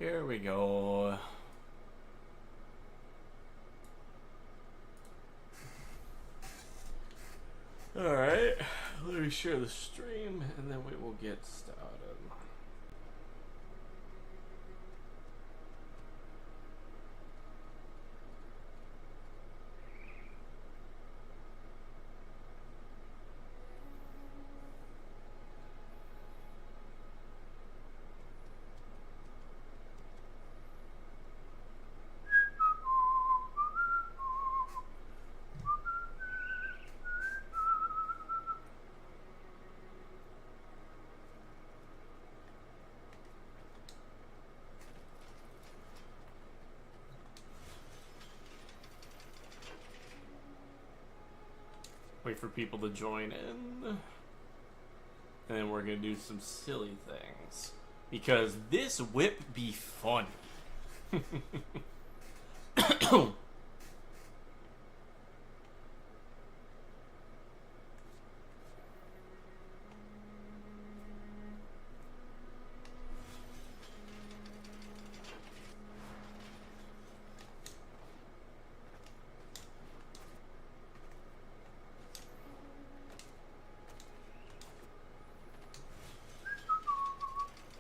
Here we go. Alright, let me share the stream and then we will get started. Wait for people to join in. And then we're gonna do some silly things. Because this whip be fun.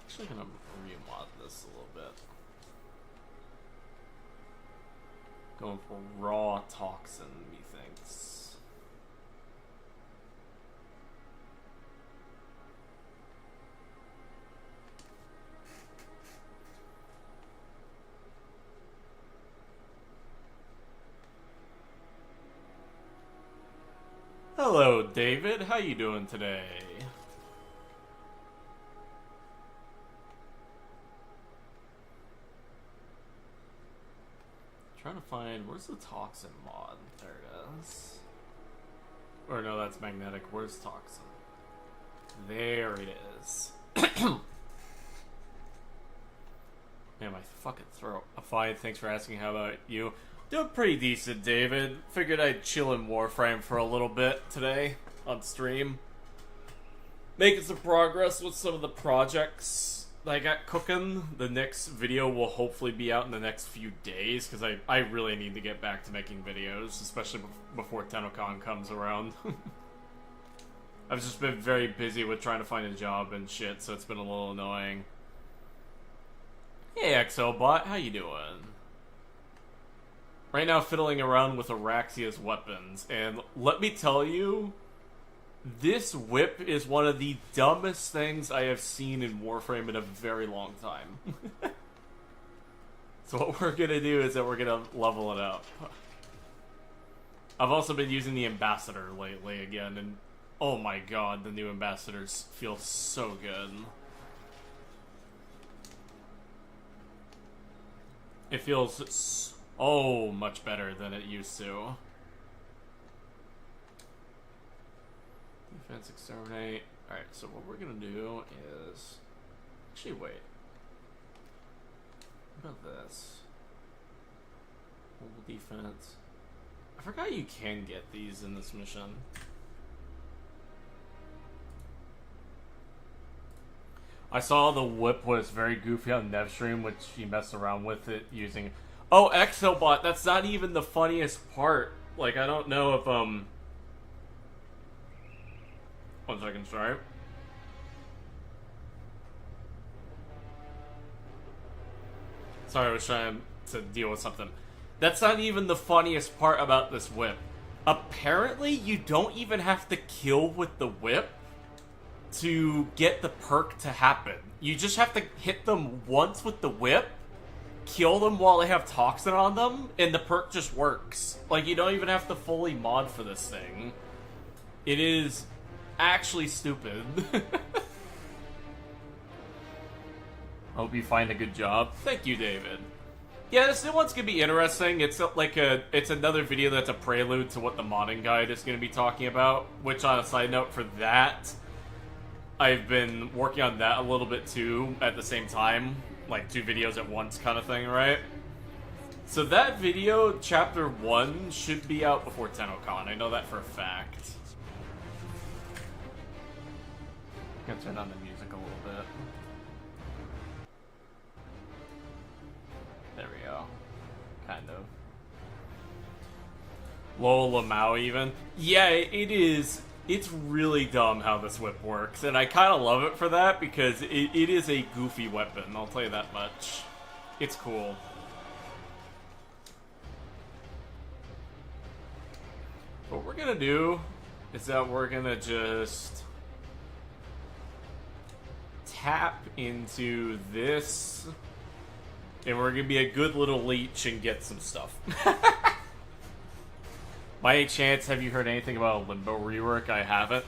Actually gonna remod this a little bit. Going for raw toxin, methinks. Hello, David. How you doing today? Trying to find, where's the toxin mod? There it is. Or no, that's magnetic. Where's toxin? There it is. Man, my fucking throat. Fine, thanks for asking. How about you? Doing pretty decent, David. Figured I'd chill in Warframe for a little bit today on stream. Making some progress with some of the projects that I got cooking. The next video will hopefully be out in the next few days, because I really need to get back to making videos, especially before TennoCon comes around. I've just been very busy with trying to find a job and shit, so it's been a little annoying. Hey Exobot, how you doing? Right now fiddling around with Araxia's weapons, and let me tell you, this whip is one of the dumbest things I have seen in Warframe in a very long time. So what we're gonna do is that we're gonna level it up. I've also been using the Ambassador lately again, and oh my god, the new Ambassadors feel so good. It feels so much better than it used to. Defense, exterminate. Alright, so what we're gonna do is... Actually, wait. What about this? Mobile defense. I forgot you can get these in this mission. I saw the whip was very goofy on Nevstream, which he messed around with it using... Oh, Exobot, that's not even the funniest part. Like, I don't know if, 1 second, sorry. Sorry, I was trying to deal with something. That's not even the funniest part about this whip. Apparently, you don't even have to kill with the whip to get the perk to happen. You just have to hit them once with the whip, kill them while they have toxin on them, and the perk just works. Like, you don't even have to fully mod for this thing. It is actually stupid. Hope you find a good job. Thank you, David. Yeah, this new one's gonna be interesting. It's like it's another video that's a prelude to what the modding guide is gonna be talking about. Which, on a side note, for that, I've been working on that a little bit too at the same time, like 2 videos at once kind of thing, right? So that video, chapter 1, should be out before TennoCon. I know that for a fact. I'm gonna turn on the music a little bit. Lola Mao even. Yeah, it is. It's really dumb how this whip works, and I kind of love it for that because it is a goofy weapon, I'll tell you that much. It's cool. What we're gonna do is that we're gonna just tap into this, and we're gonna be a good little leech and get some stuff. By any chance, have you heard anything about a Limbo rework? I haven't.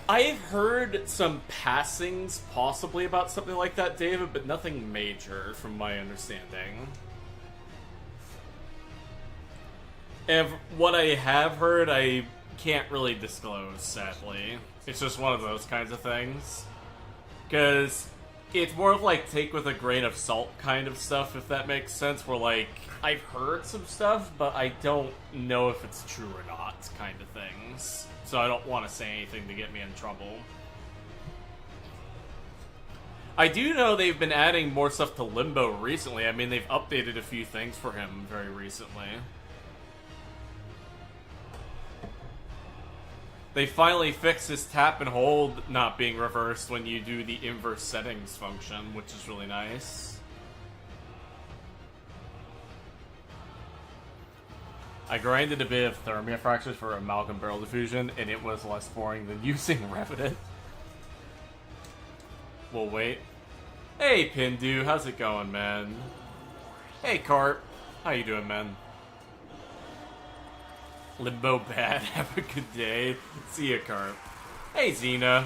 I've heard some passings possibly about something like that, David, but nothing major from my understanding. And what I have heard, I can't really disclose, sadly. It's just one of those kinds of things. Because it's more of like take with a grain of salt kind of stuff, if that makes sense. Where like, I've heard some stuff, but I don't know if it's true or not kind of things. So I don't want to say anything to get me in trouble. I do know they've been adding more stuff to Limbo recently. I mean, they've updated a few things for him very recently. They finally fixed his tap and hold not being reversed when you do the inverse settings function, which is really nice. I grinded a bit of Thermia Fractures for Amalgam Barrel Diffusion, and it was less boring than using Revenant. We'll wait. Hey, Pindu, how's it going, man? Hey, Carp. How you doing, man? Limbo bad. Have a good day. See ya, Carp. Hey, Xena.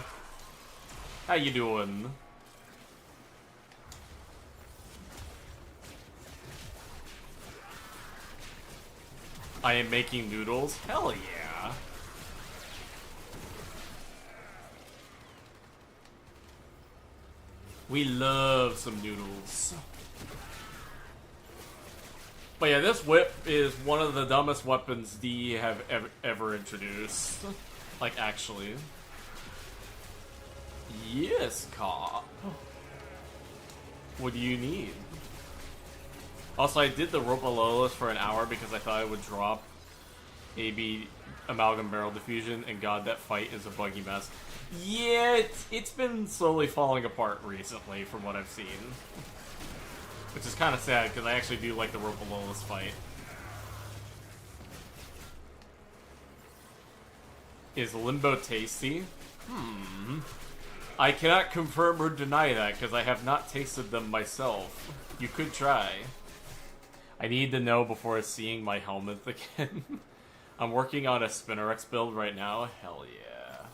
How you doing? I am making noodles? Hell yeah. We love some noodles. But yeah, this whip is one of the dumbest weapons D have ever introduced. Like, actually. Yes, cop. What do you need? Also, I did the Ropalolas for an hour because I thought I would drop AB Amalgam Barrel Diffusion, and god, that fight is a buggy mess. Yeah, it's been slowly falling apart recently from what I've seen. Which is kind of sad, because I actually do like the Ropalolas fight. Is Limbo tasty? I cannot confirm or deny that, because I have not tasted them myself. You could try. I need to know before seeing my helmet again. I'm working on a Spinnerex build right now. Hell yeah.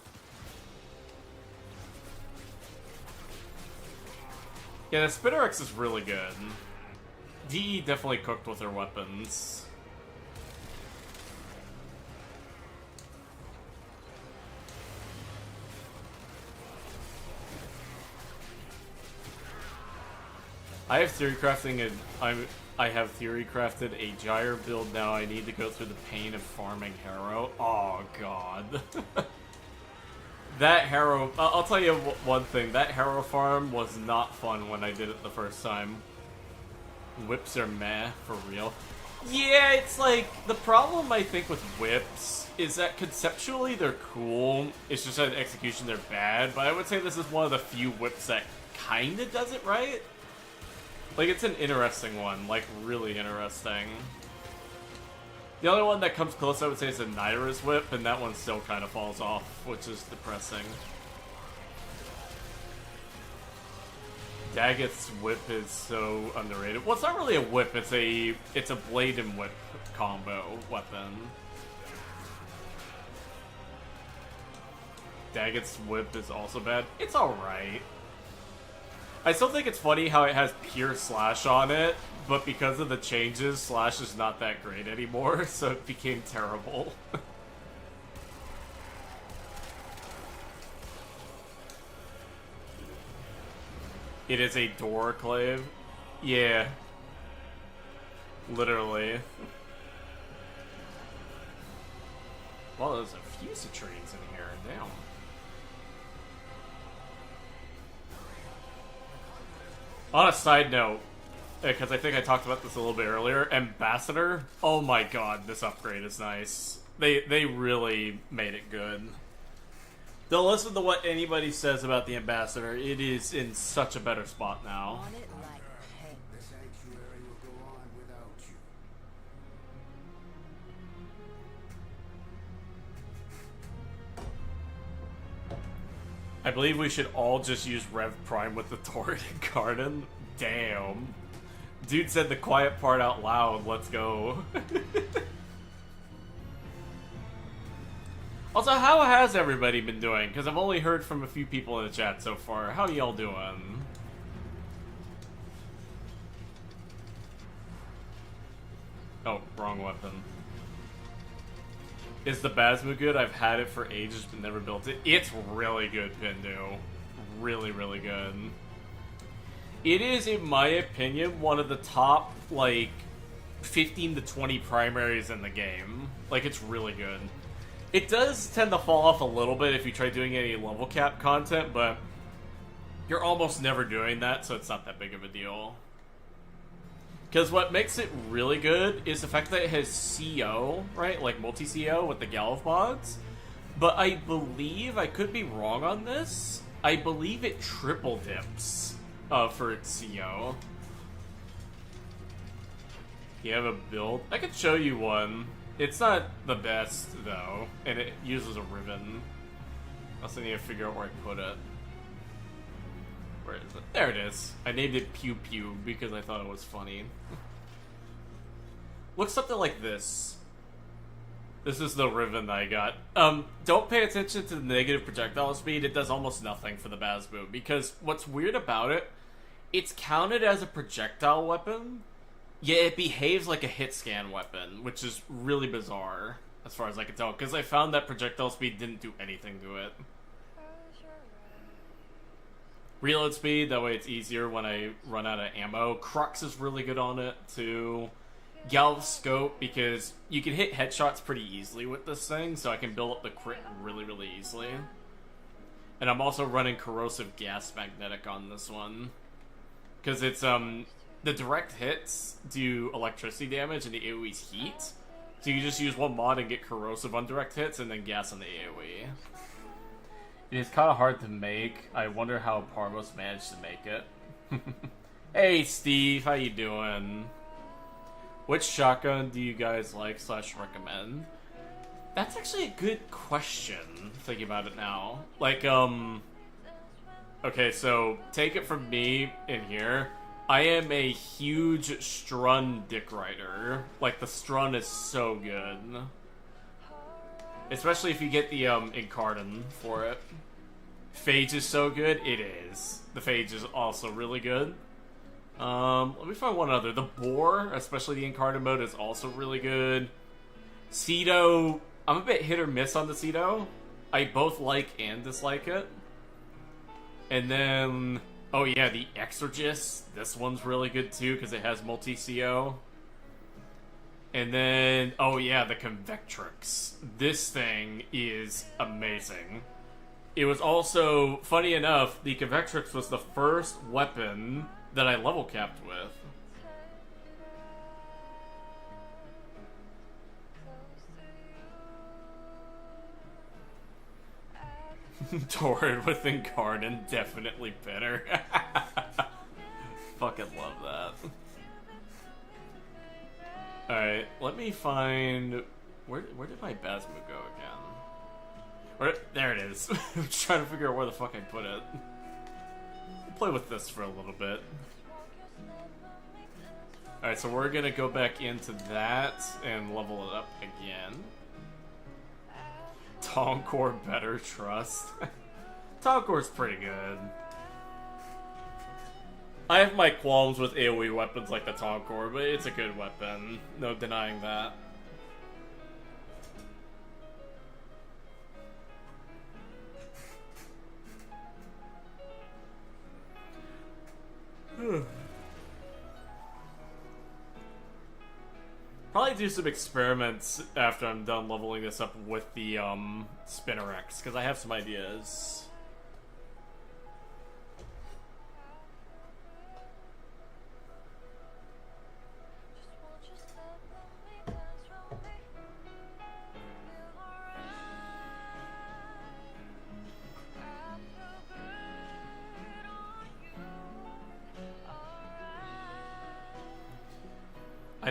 Yeah, the Spinnerex is really good. DE definitely cooked with her weapons. I have theory crafting and I have theory crafted a gyre build now. I need to go through the pain of farming Harrow. Oh god. That Harrow, I'll tell you one thing, that Harrow farm was not fun when I did it the first time. Whips are meh, for real. Yeah, it's like, the problem I think with whips is that conceptually they're cool, it's just that in execution they're bad, but I would say this is one of the few whips that kinda does it right. Like, it's an interesting one, like, really interesting. The only one that comes close, I would say, is a Naira's whip, and that one still kind of falls off, which is depressing. Daggeth's whip is so underrated. Well, it's not really a whip, it's a blade and whip combo weapon. Daggeth's whip is also bad. It's alright. I still think it's funny how it has pure slash on it, but because of the changes, slash is not that great anymore, so it became terrible. It is a door clave? Yeah. Literally. Well, there's a few citrines in here, damn. On a side note, because I think I talked about this a little bit earlier. Ambassador, oh my god, this upgrade is nice. They really made it good. Don't listen to what anybody says about the Ambassador. It is in such a better spot now. I believe we should all just use Rev Prime with the Torrid Garden. Damn. Dude said the quiet part out loud. Let's go. Also, how has everybody been doing? Because I've only heard from a few people in the chat so far. How y'all doing? Oh, wrong weapon. Is the Basmu good? I've had it for ages but never built it. It's really good, Pindu. Really, really good. It is, in my opinion, one of the top, like, 15 to 20 primaries in the game. Like, it's really good. It does tend to fall off a little bit if you try doing any level cap content, but you're almost never doing that, so it's not that big of a deal. Because what makes it really good is the fact that it has CO, right? Like multi-CO with the Galv mods. But I believe, I could be wrong on this, I believe it triple dips for its CO. You have a build? I could show you one. It's not the best, though, and it uses a ribbon. I also need to figure out where I put it. Where is it? There it is. I named it Pew Pew because I thought it was funny. Looks something like this. This is the ribbon that I got. Don't pay attention to the negative projectile speed. It does almost nothing for the Basmu, because what's weird about it, it's counted as a projectile weapon, yet it behaves like a hit scan weapon, which is really bizarre, as far as I can tell, because I found that projectile speed didn't do anything to it. Reload speed, that way it's easier when I run out of ammo. Crux is really good on it, too. Galv scope, because you can hit headshots pretty easily with this thing, so I can build up the crit really, really easily. And I'm also running corrosive gas magnetic on this one, because it's, the direct hits do electricity damage and the AoE's heat. So you just use one mod and get corrosive on direct hits and then gas on the AoE. It is kind of hard to make. I wonder how Parvos managed to make it. Hey Steve, how you doing? Which shotgun do you guys like / recommend? That's actually a good question, thinking about it now. Like, okay, so take it from me in here. I am a huge Strun dick rider. Like, the Strun is so good. Especially if you get the Incarnon for it. Phage is so good. It is. The Phage is also really good. Let me find one other. The Boar, especially the Incarnon mode, is also really good. Cedo, I'm a bit hit or miss on the Cedo. I both like and dislike it. And then, oh yeah, the Exorgist. This one's really good too because it has multi-CO. And then, oh yeah, the Convectrix. This thing is amazing. It was also, funny enough, the Convectrix was the first weapon that I level capped with. Torrid with Incarnon, definitely better. Fucking love that. Alright, let me find... Where did my Basmu go again? There it is. I'm just trying to figure out where the fuck I put it. I'll play with this for a little bit. Alright, so we're gonna go back into that and level it up again. Toncore better, trust. Toncore's pretty good. I have my qualms with AoE weapons like the Toncore, but it's a good weapon. No denying that. Probably do some experiments after I'm done leveling this up with the Spinnerex, because I have some ideas.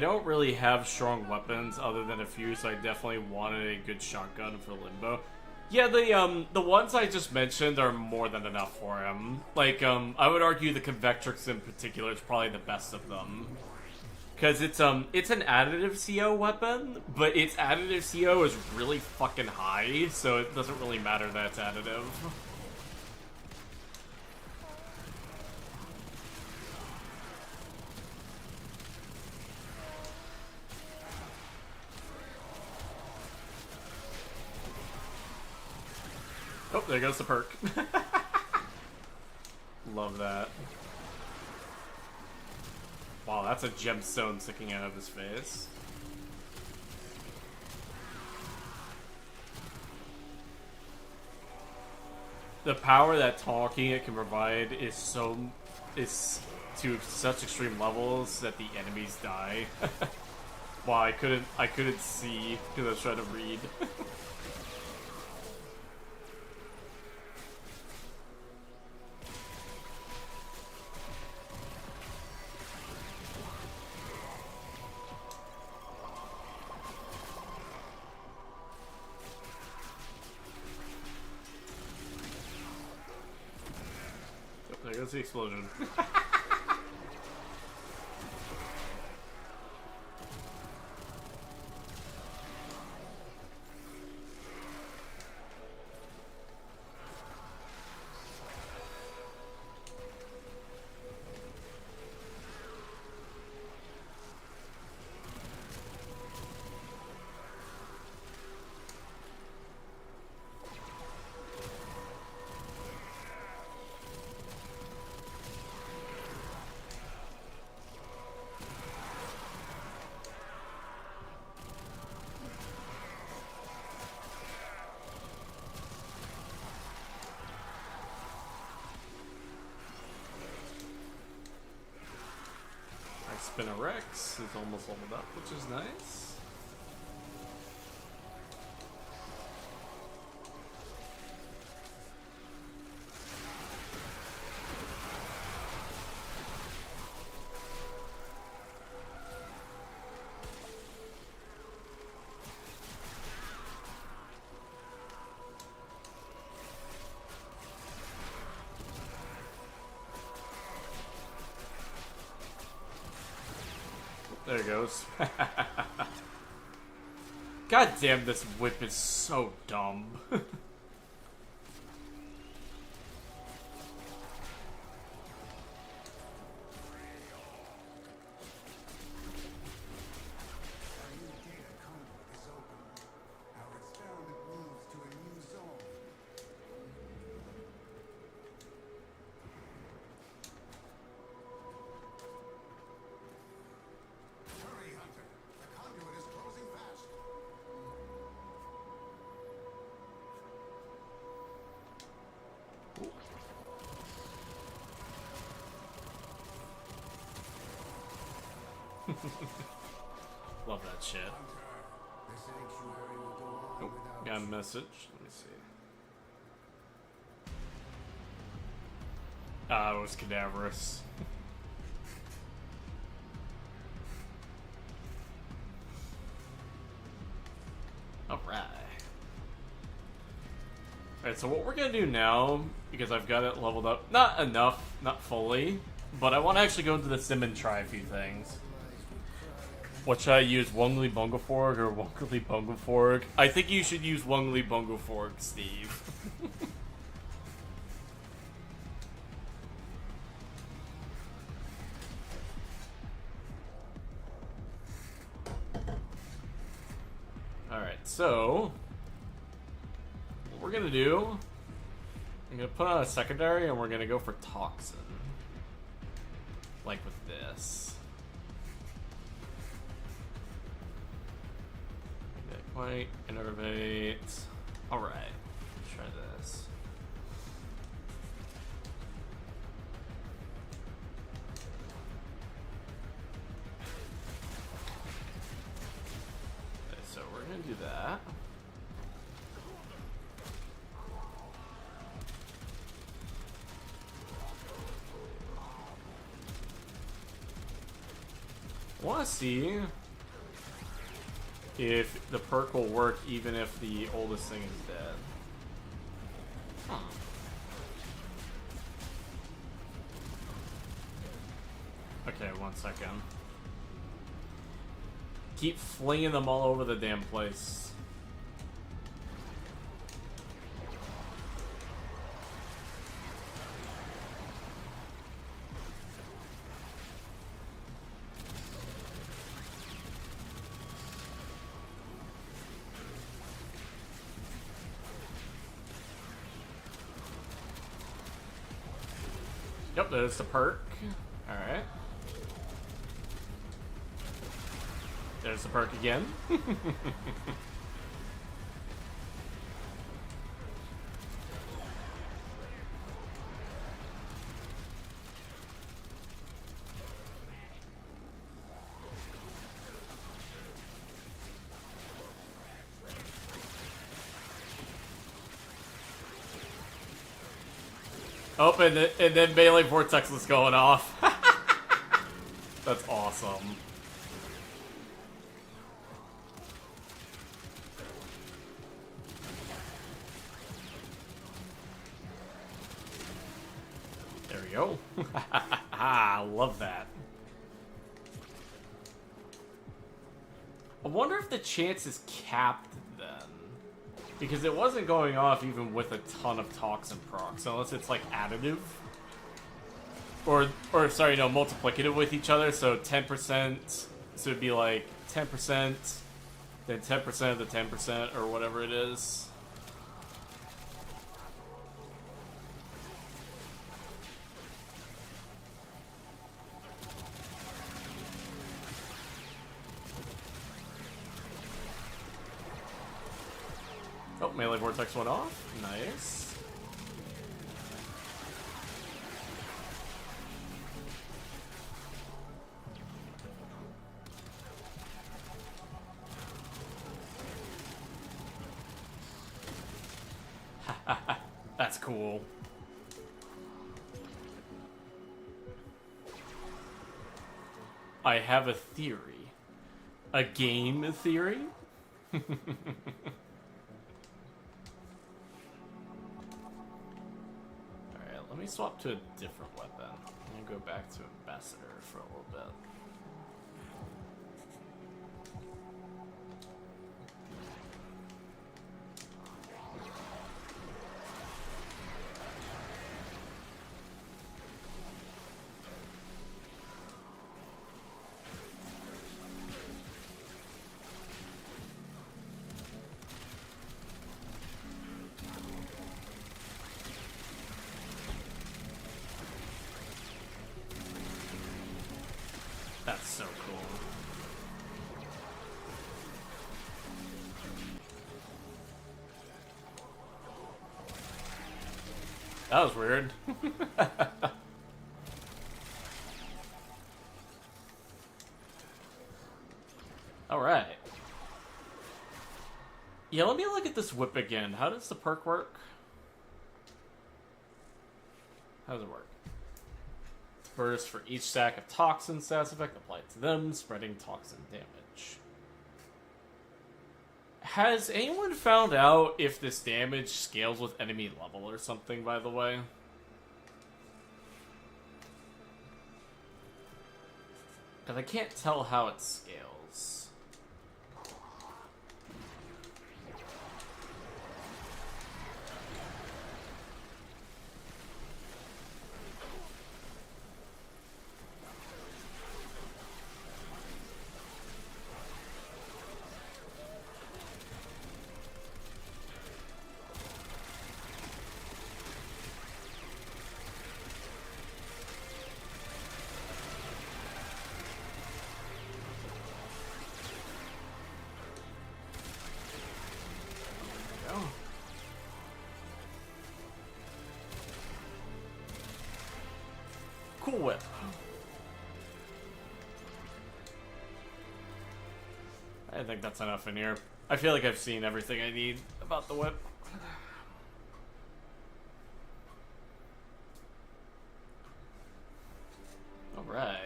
don't really have strong weapons other than a few, so I definitely wanted a good shotgun for Limbo. Yeah, the ones I just mentioned are more than enough for him. Like, I would argue the Convectrix in particular is probably the best of them. Because it's an additive CO weapon, but its additive CO is really fucking high, so it doesn't really matter that it's additive. Oh, there goes the perk. Love that. Wow, that's a gemstone sticking out of his face. The power that talking it can provide is to such extreme levels that the enemies die. Wow, I couldn't see because I was trying to read. There goes the explosion. Spinarex is almost leveled up, which is nice. There it goes. God damn, this whip is so dumb. Love that shit. Oh, got a message. Let me see. Ah, it was cadaverous. Alright. Alright, so what we're gonna do now, because I've got it leveled up, not enough, not fully, but I want to actually go into the sim and try a few things. What should I use, Wongli Bungoforg or Wongli Bungoforg? I think you should use Wongli Bungoforg, Steve. Alright, so what we're gonna do, I'm gonna put on a secondary and we're gonna go for Toxin. Like with this. Quite innervate. Alright, let's try this. Okay, so we're gonna do that. I want to see if the perk will work even if the oldest thing is dead. Huh. Okay, 1 second. Keep flinging them all over the damn place. Yep, there's the perk. Alright. There's the perk again. Oh, and then melee vortex was going off. That's awesome. There we go. I love that. I wonder if the chance is capped then. Because it wasn't going off even with a ton of toxin procs, unless it's like additive. Or sorry, no, multiplicative with each other, so 10%, so it'd be like 10%, then 10% of the 10%, or whatever it is. Oh, melee vortex went off. Nice. That's cool. I have a theory. A game theory? Alright, let me swap to a different weapon. I'm gonna go back to Ambassador for a little bit. That's so cool. That was weird. Alright. Yeah, let me look at this whip again. How does the perk work? How does it work? Burst for each stack of toxin stats effect applied to them, spreading toxin damage. Has anyone found out if this damage scales with enemy level or something, by the way? Because I can't tell how it scales. Cool whip. I think that's enough in here. I feel like I've seen everything I need about the whip. Alright.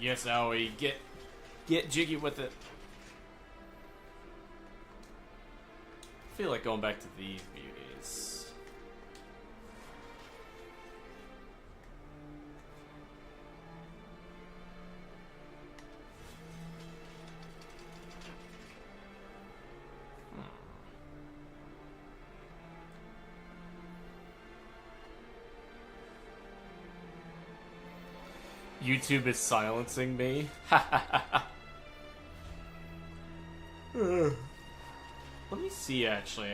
Yes, Owie, get jiggy with it. I feel like going back to these beauties. YouTube is silencing me. Let me see, actually,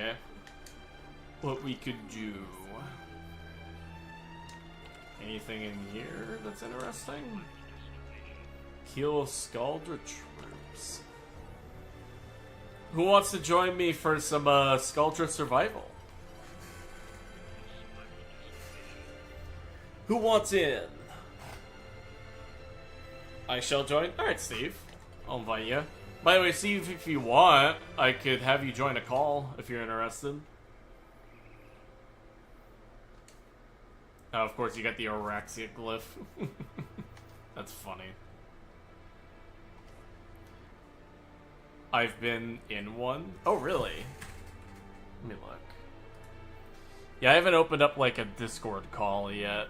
what we could do. Anything in here that's interesting? Heal Scaldra troops. Who wants to join me for some Scaldra survival? Who wants in? I shall join. Alright, Steve. I'll invite you. By the way, Steve, if you want, I could have you join a call if you're interested. Of course, you got the Araxia glyph. That's funny. I've been in one. Oh, really? Let me look. Yeah, I haven't opened up, like, a Discord call yet.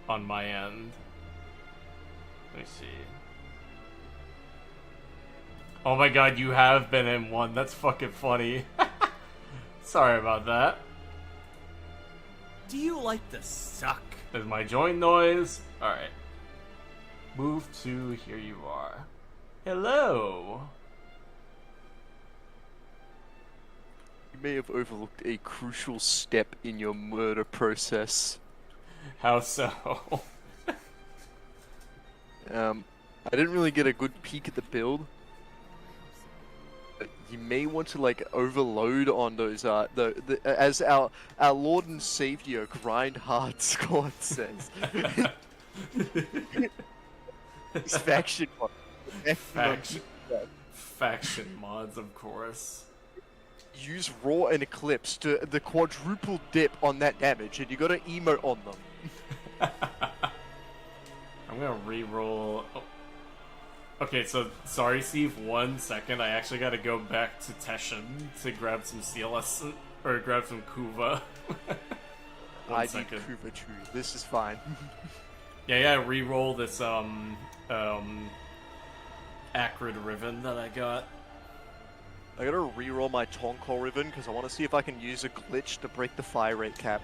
On my end. Let me see. Oh my god, you have been in one. That's fucking funny. Sorry about that. Do you like to suck? There's my join noise. Alright. Move to here you are. Hello. You may have overlooked a crucial step in your murder process. How so? I didn't really get a good peek at the build. But you may want to like overload on those as our Lord and Savior Grind Hard Squad says. It's faction mods. Faction mods, of course. Use Raw and Eclipse to the quadruple dip on that damage, and you gotta emote on them. I'm gonna re-roll. Oh. Okay, so sorry, Steve. 1 second. I actually gotta go back to Teshin to grab some CLS or grab some Kuva. I need Kuva too. This is fine. Yeah. Re-roll this Acrid Riven that I got. I gotta re-roll my Tonko Riven because I want to see if I can use a glitch to break the fire rate cap.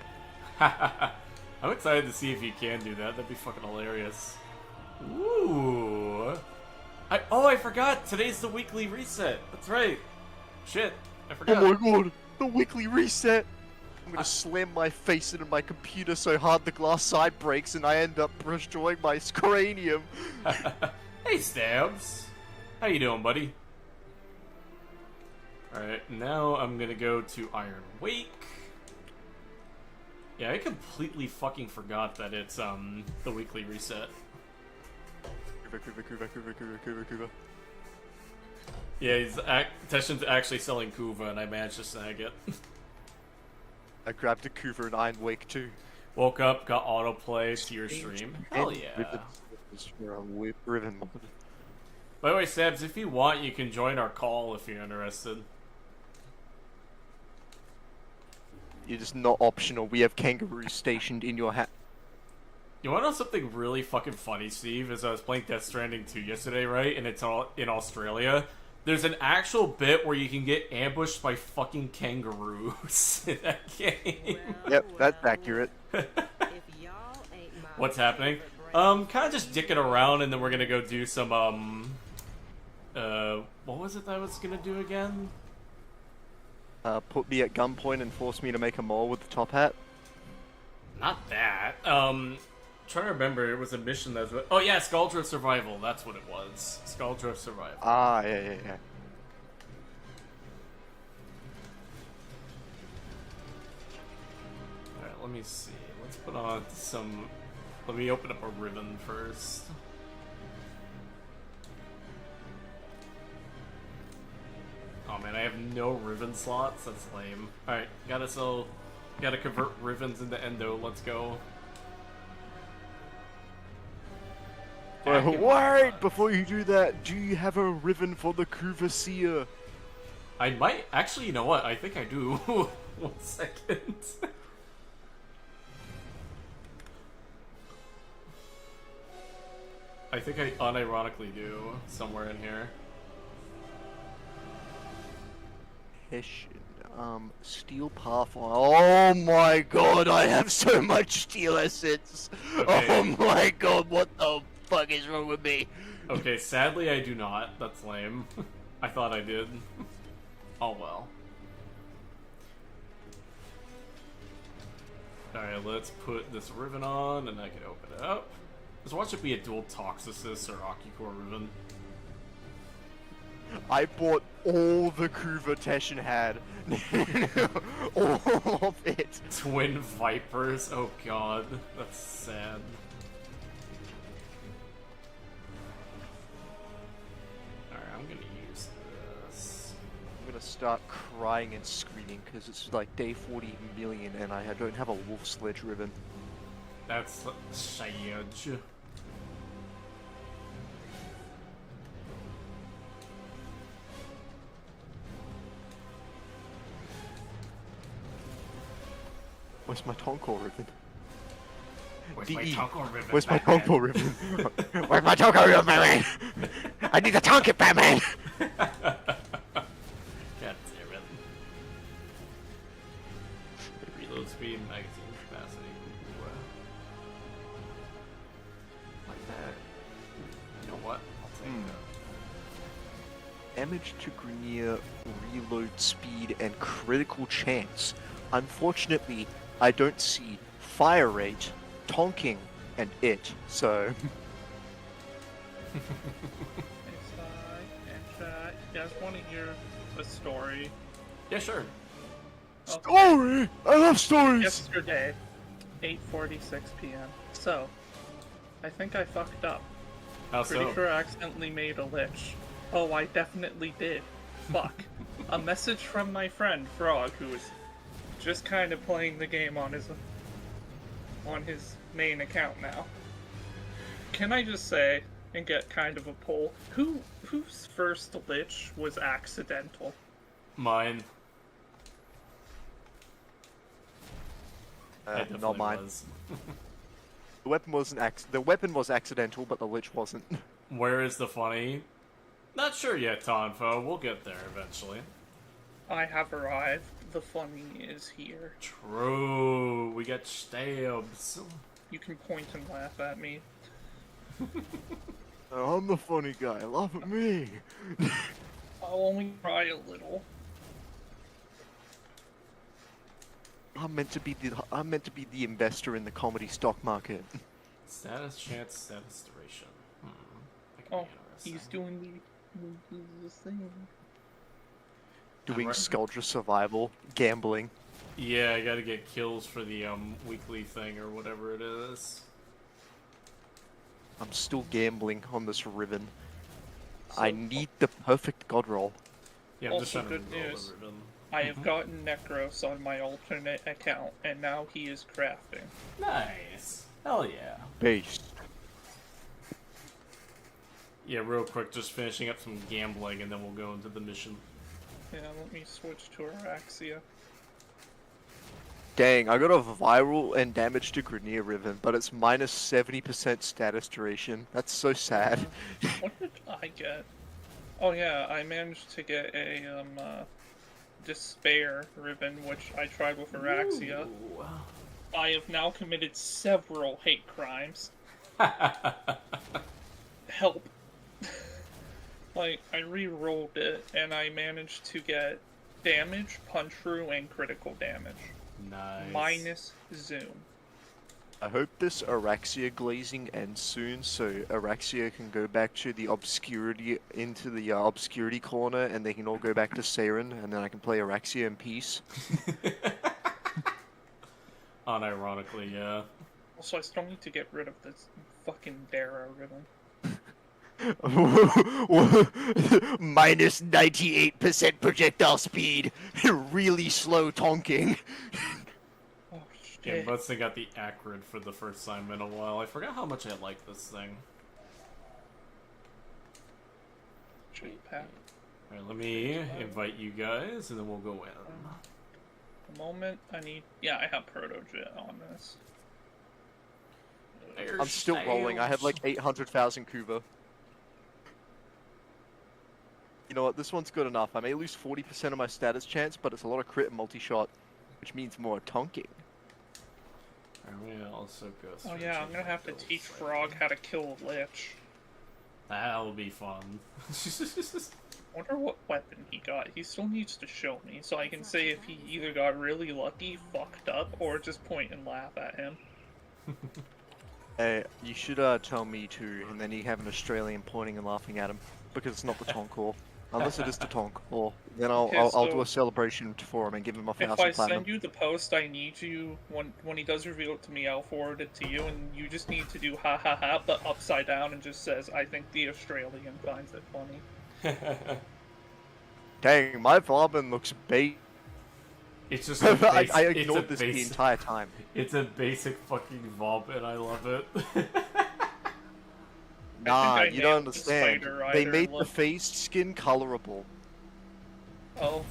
I'm excited to see if you can do that. That'd be fucking hilarious. Ooh. I forgot. Today's the weekly reset. That's right. Shit. I forgot. Oh my god. The weekly reset. I'm gonna slam my face into my computer so hard the glass side breaks and I end up destroying my cranium. Hey, Stabs. How you doing, buddy? Alright, now I'm gonna go to Iron Wake. Yeah, I completely fucking forgot that it's, the weekly reset. Kuva. Yeah, Teshin's actually selling Kuva, and I managed to snag it. I grabbed a Kuva and Iron Wake too. Woke up, got autoplay to your stream. Hell yeah. Riven. By the way, Stabs, if you want, you can join our call if you're interested. It is not optional. We have kangaroos stationed in your hat. You want to know something really fucking funny, Steve? As I was playing Death Stranding 2 yesterday, right? And it's all in Australia. There's an actual bit where you can get ambushed by fucking kangaroos in that game. Yep, that's accurate. What's happening? Kind of just dicking around, and then we're gonna go do some, what was it that I was gonna do again? Put me at gunpoint and force me to make a mole with the top hat. Not that. Trying to remember, it was a mission that was... Oh yeah, Scaldra Survival, that's what it was. Scaldra Survival. Ah, yeah. Alright, let me see. Let's put on some... Let me open up a ribbon first. Oh man, I have no ribbon slots? That's lame. Alright, gotta convert ribbons into endo, let's go. Back in my Wait! mind. Before you do that, do you have a ribbon for the Kuvasier? I might actually. You know what? I think I do. 1 second. I think I unironically do somewhere in here. Hessian, steel pathfinder. Oh my god, I have so much steel assets. Okay. Oh my god, what the fuck is wrong with me? Okay, sadly I do not. That's lame. I thought I did. Oh well. Alright, let's put this ribbon on and I can open it up. Just watch it be a dual Toxicus or Ocucore ribbon. I bought all the Kuva Teshin had. All of it. Twin Vipers? Oh god, that's sad. Alright, I'm gonna use this. I'm gonna start crying and screaming because it's like day 40 million and I don't have a wolf sledge ribbon. That's Shayaj. Where's my Tonkor ribbon? Where's DE. my Tonko ribbon? Where's my Batman? Tonkor ribbon? Where's my Tonkor ribbon, Batman? I need to tonk it, Batman! God damn it. Reload speed, magazine capacity. Ooh, like that. You know what? I'll take that. Damage to Grenier, reload speed, and critical chance. Unfortunately, I don't see fire rate, tonking, and it, so... You guys want to hear a story? Yeah, sure. Story! I love stories! Yesterday, 8:46 p.m. So, I think I fucked up. How Pretty so? sure I accidentally made a lich. Oh, I definitely did. Fuck. A message from my friend Frog, who is just kind of playing the game on his main account now. Can I just say and get kind of a poll? Whose first lich was accidental? Mine. It definitely not mine. was. The weapon wasn't the weapon was accidental, but the lich wasn't. Where is the funny? Not sure yet, Tonfo. We'll get there eventually. I have arrived. The funny is here. True. We got stabs. You can point and laugh at me. I'm the funny guy. Laugh at me. I'll only cry a little. I'm meant to be the investor in the comedy stock market. Status chance, status duration. That could Oh, be interesting. he's doing the thing. Doing right. Skuldra survival, gambling. Yeah, I gotta get kills for the weekly thing or whatever it is. I'm still gambling on this ribbon. So- I need the perfect god roll. Yeah, I'm just Also trying to good roll news. the ribbon. I have gotten Necros on my alternate account, and now he is crafting. Nice. Hell yeah. Based. Yeah, real quick, just finishing up some gambling and then we'll go into the mission. Yeah, let me switch to Araxia. Dang, I got a viral and damage to Grenier ribbon, but it's minus 70% status duration. That's so sad. What did I get? Oh yeah, I managed to get a Despair ribbon, which I tried with Araxia. Ooh. I have now committed several hate crimes. Help. Like, I re-rolled it, and I managed to get damage, punch through, and critical damage. Nice. Minus zoom. I hope this Araxia glazing ends soon, so Araxia can go back to the obscurity, into the obscurity corner, and they can all go back to Saren, and then I can play Araxia in peace. Unironically, yeah. Also, I still need to get rid of this fucking Darrow ribbon. Minus 98% projectile speed. Really slow tonking. Oh, Yeah, shit. Butson got the Acrid for the first time in a while. I forgot how much I like this thing. Jetpack. Alright, let me invite you guys, and then we'll go in. The moment I need... Yeah, I have Proto Jet on this. I'm still rolling. I have like 800,000 Kuba. You know what? This one's good enough. I may lose 40% of my status chance, but it's a lot of crit and multi-shot, which means more tonking. I'm gonna also go through. Oh yeah, I'm gonna have to teach Frog how to kill a Lich. That'll be fun. Wonder what weapon he got. He still needs to show me, so I can say if he either got really lucky, fucked up, or just point and laugh at him. Hey, you should tell me too, and then you have an Australian pointing and laughing at him, because it's not the tonk core. Unless it is the tonk core, then I'll do so a celebration for him and give him a 1,000 If I platinum. send you the post, I need you, when he does reveal it to me, I'll forward it to you, and you just need to do ha ha ha, but upside down, and just says, I think the Australian finds it funny. Dang, my Varbin looks bait. It's just a basic, I it's a ignored this the basic- entire time. It's a basic fucking Vob, and I love it. Nah, I you don't nailed the understand. spider They rider made the look. face skin colorable. Oh,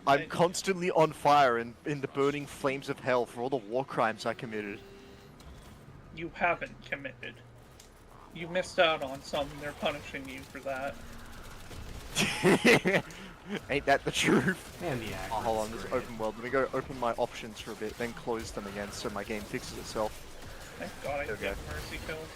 I'm constantly on fire in the burning flames of hell for all the war crimes I committed. you haven't committed. You missed out on some, and they're punishing you for that. Ain't that the truth? And the Oh, hold on, accuracy's this great. open world. Let me go open my options for a bit, then close them again so my game fixes itself. Thank God I There can we get mercy kills.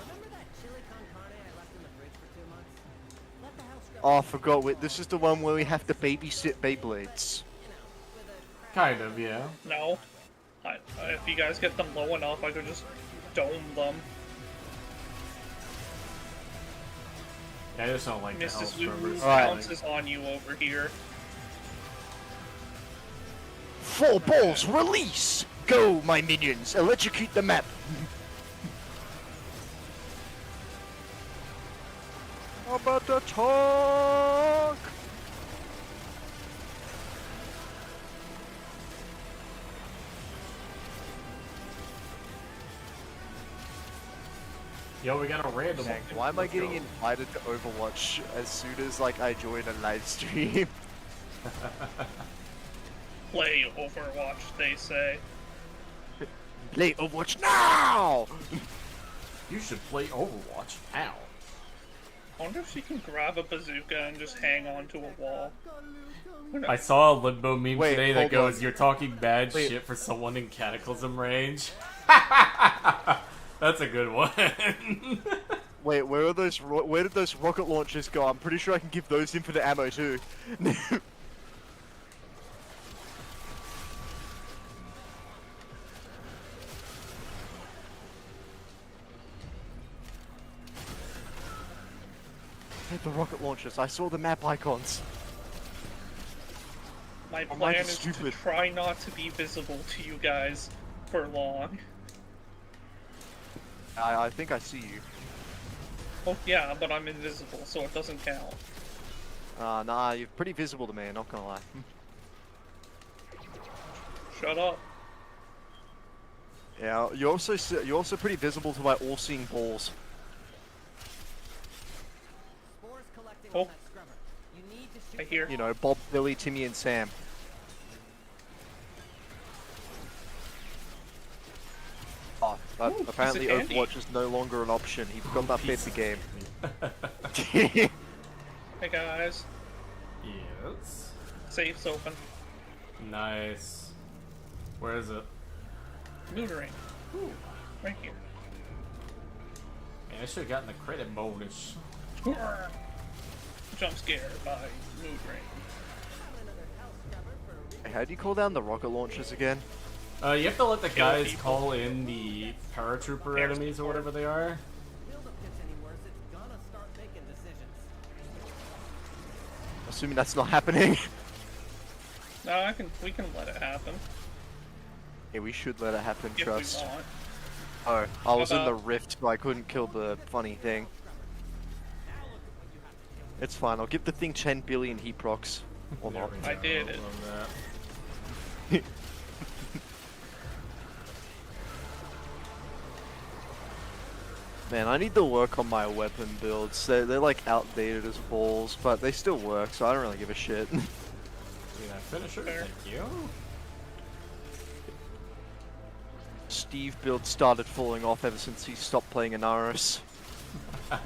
Remember that chili con carne I left in the fridge for 2 months? Let the house go. Oh, I forgot. Wait, this is the one where we have to babysit Beyblades. Kind of, yeah. No. If you guys get them low enough, I could just dome them. Yeah, I just don't like the Mrs. health Lulu numbers. Alright. pounces on you over here. 4 balls, release! Go, my minions! Electrocute the map! How about the talk? Yo, we got a random Dang, one. why am I Let's getting go. invited to Overwatch as soon as like I join a live stream? Play Overwatch, they say. Play Overwatch now! You should play Overwatch now. I wonder if she can grab a bazooka and just hang onto a wall. I saw a Limbo meme Wait, today that hold goes, on. "You're talking bad Wait. shit for someone in Cataclysm range." That's a good one. Wait, where did those rocket launchers go? I'm pretty sure I can give those infinite ammo too. Hey, the rocket launchers. I saw the map icons. My might plan be is to stupid. try not to be visible to you guys for long. I think I see you. Oh yeah, but I'm invisible, so it doesn't count. Nah, you're pretty visible to me. Not gonna lie. Shut up. Yeah, you're also pretty visible to my all-seeing balls. Spores collecting Oh. on that scrubber. You need to shoot I hear. You know, Bob, Billy, Timmy, and Sam. Oh, but Ooh, apparently he's a dandy. Overwatch is no longer an option. He got that bit the game. Hey guys, Yes. safe's open. Nice. Where is it? Mood ring. Ooh, right here. Man, I should have gotten the credit bonus. Jump scare by mood ring. How do you call down the rocket launchers again? You have to let the Kill guys people. call in the paratrooper enemies or whatever they are. Build up gets any worse, it's gonna start making decisions. Assuming that's not happening. No, we can let it happen Yeah, we should let it happen, if trust. we want. Oh, I was in the about- rift, so I couldn't kill the funny thing. It's fine. I'll give the thing 10 billion heat procs. Or There not. we I go, did it. love that. Man, I need to work on my weapon builds. They're like outdated as balls, but they still work, so I don't really give a shit. See that finisher? Fair. Thank you. Steve build started falling off ever since he stopped playing Inaris. Love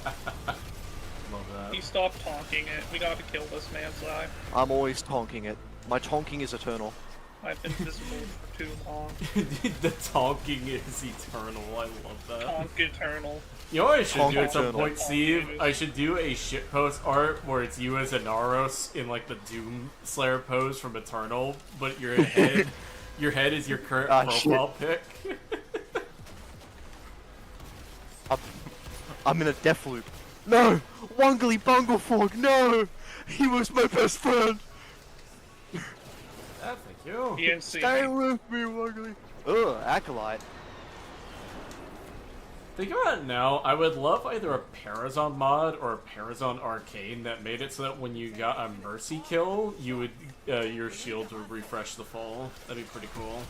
that. He stopped honking it. We gotta kill this man's eye. I'm always tonking it. My tonking is eternal. I've been visible for too long. The talking is eternal. I love that. Honk eternal. You know what I should Honk do at some eternal. point, Steve? I should do a shitpost art where it's you as Inaros in like the Doom Slayer pose from Eternal, but your head, your head is your current Ah, profile pic. I'm in a death loop. No! Wongly Bunglefog, no! He was my best friend! Ah, thank you. He didn't see Stay me. with me, Wongly! Ugh, Acolyte. Think about it now, I would love either a Parazon mod or a Parazon Arcane that made it so that when you got a Mercy kill, you would your shield would refresh the fall. That'd be pretty cool.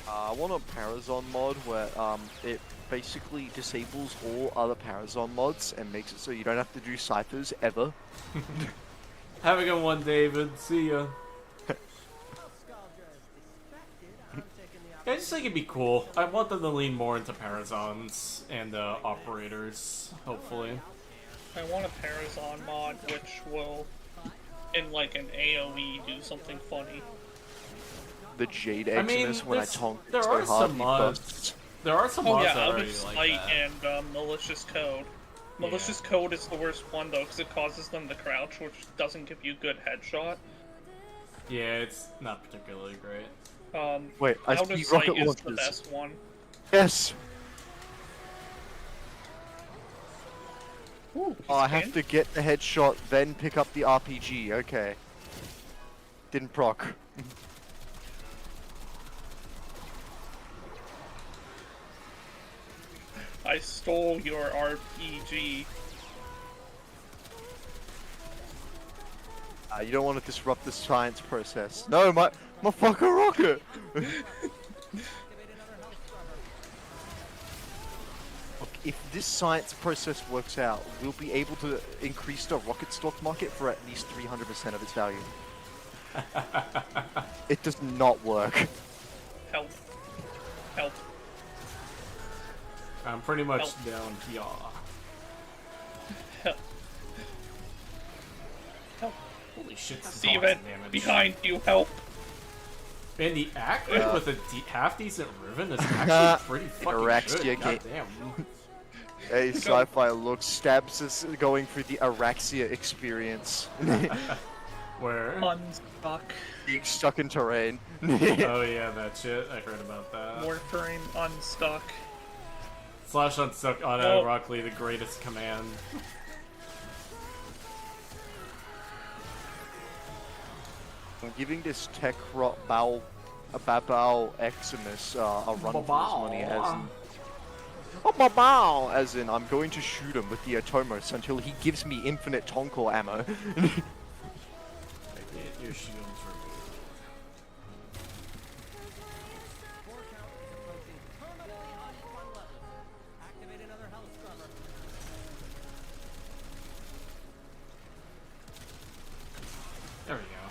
I want a Parazon mod where it basically disables all other Parazon mods and makes it so you don't have to do ciphers ever. Have a good one, David. See ya. I just think it'd be cool. I want them to lean more into Parazons and operators, hopefully. I want a Parazon mod which will, in like an AoE, do something funny. The Jade I mean, Exodus when I there's- tonk there so are hard some he mods. bursts. There are some Oh mods yeah, that out already of like Spite that. and Malicious Code. Malicious Yeah. Code is the worst one though, because it causes them to crouch, which doesn't give you good headshot. Yeah, it's not particularly great. Wait, I Out see of Sight rocket is the launchers. best one. Yes! Ooh, Oh, I have to get the headshot, then pick up the RPG. Okay. Didn't proc. I stole your RPG. You don't want to disrupt the science process. No, my fucking rocket! Look, if this science process works out, we'll be able to increase the rocket stock market for at least 300% of its value. It does not work. Help. Help. I'm pretty much Help. down here. Help. Help. Holy shit, this is Steven, awesome damage. behind you, help. Man, the Acrid with a half-decent Riven is actually pretty fucking Araxia good. game. Goddamn. Hey, Sci-Fi look, Stabs is going through the Araxia experience. Where? Unstuck. Being stuck in terrain. Oh yeah, that shit. I heard about that. Warframe unstuck. Slash unstuck unironically the greatest command. I'm giving this Tech Rot Bow, Babao Eximus a run for his money as in... Oh, Babao! As in, I'm going to shoot him with the Atomos until he gives me infinite Tonkor ammo. Get your shields removed. Activate another health scrubber. There we go.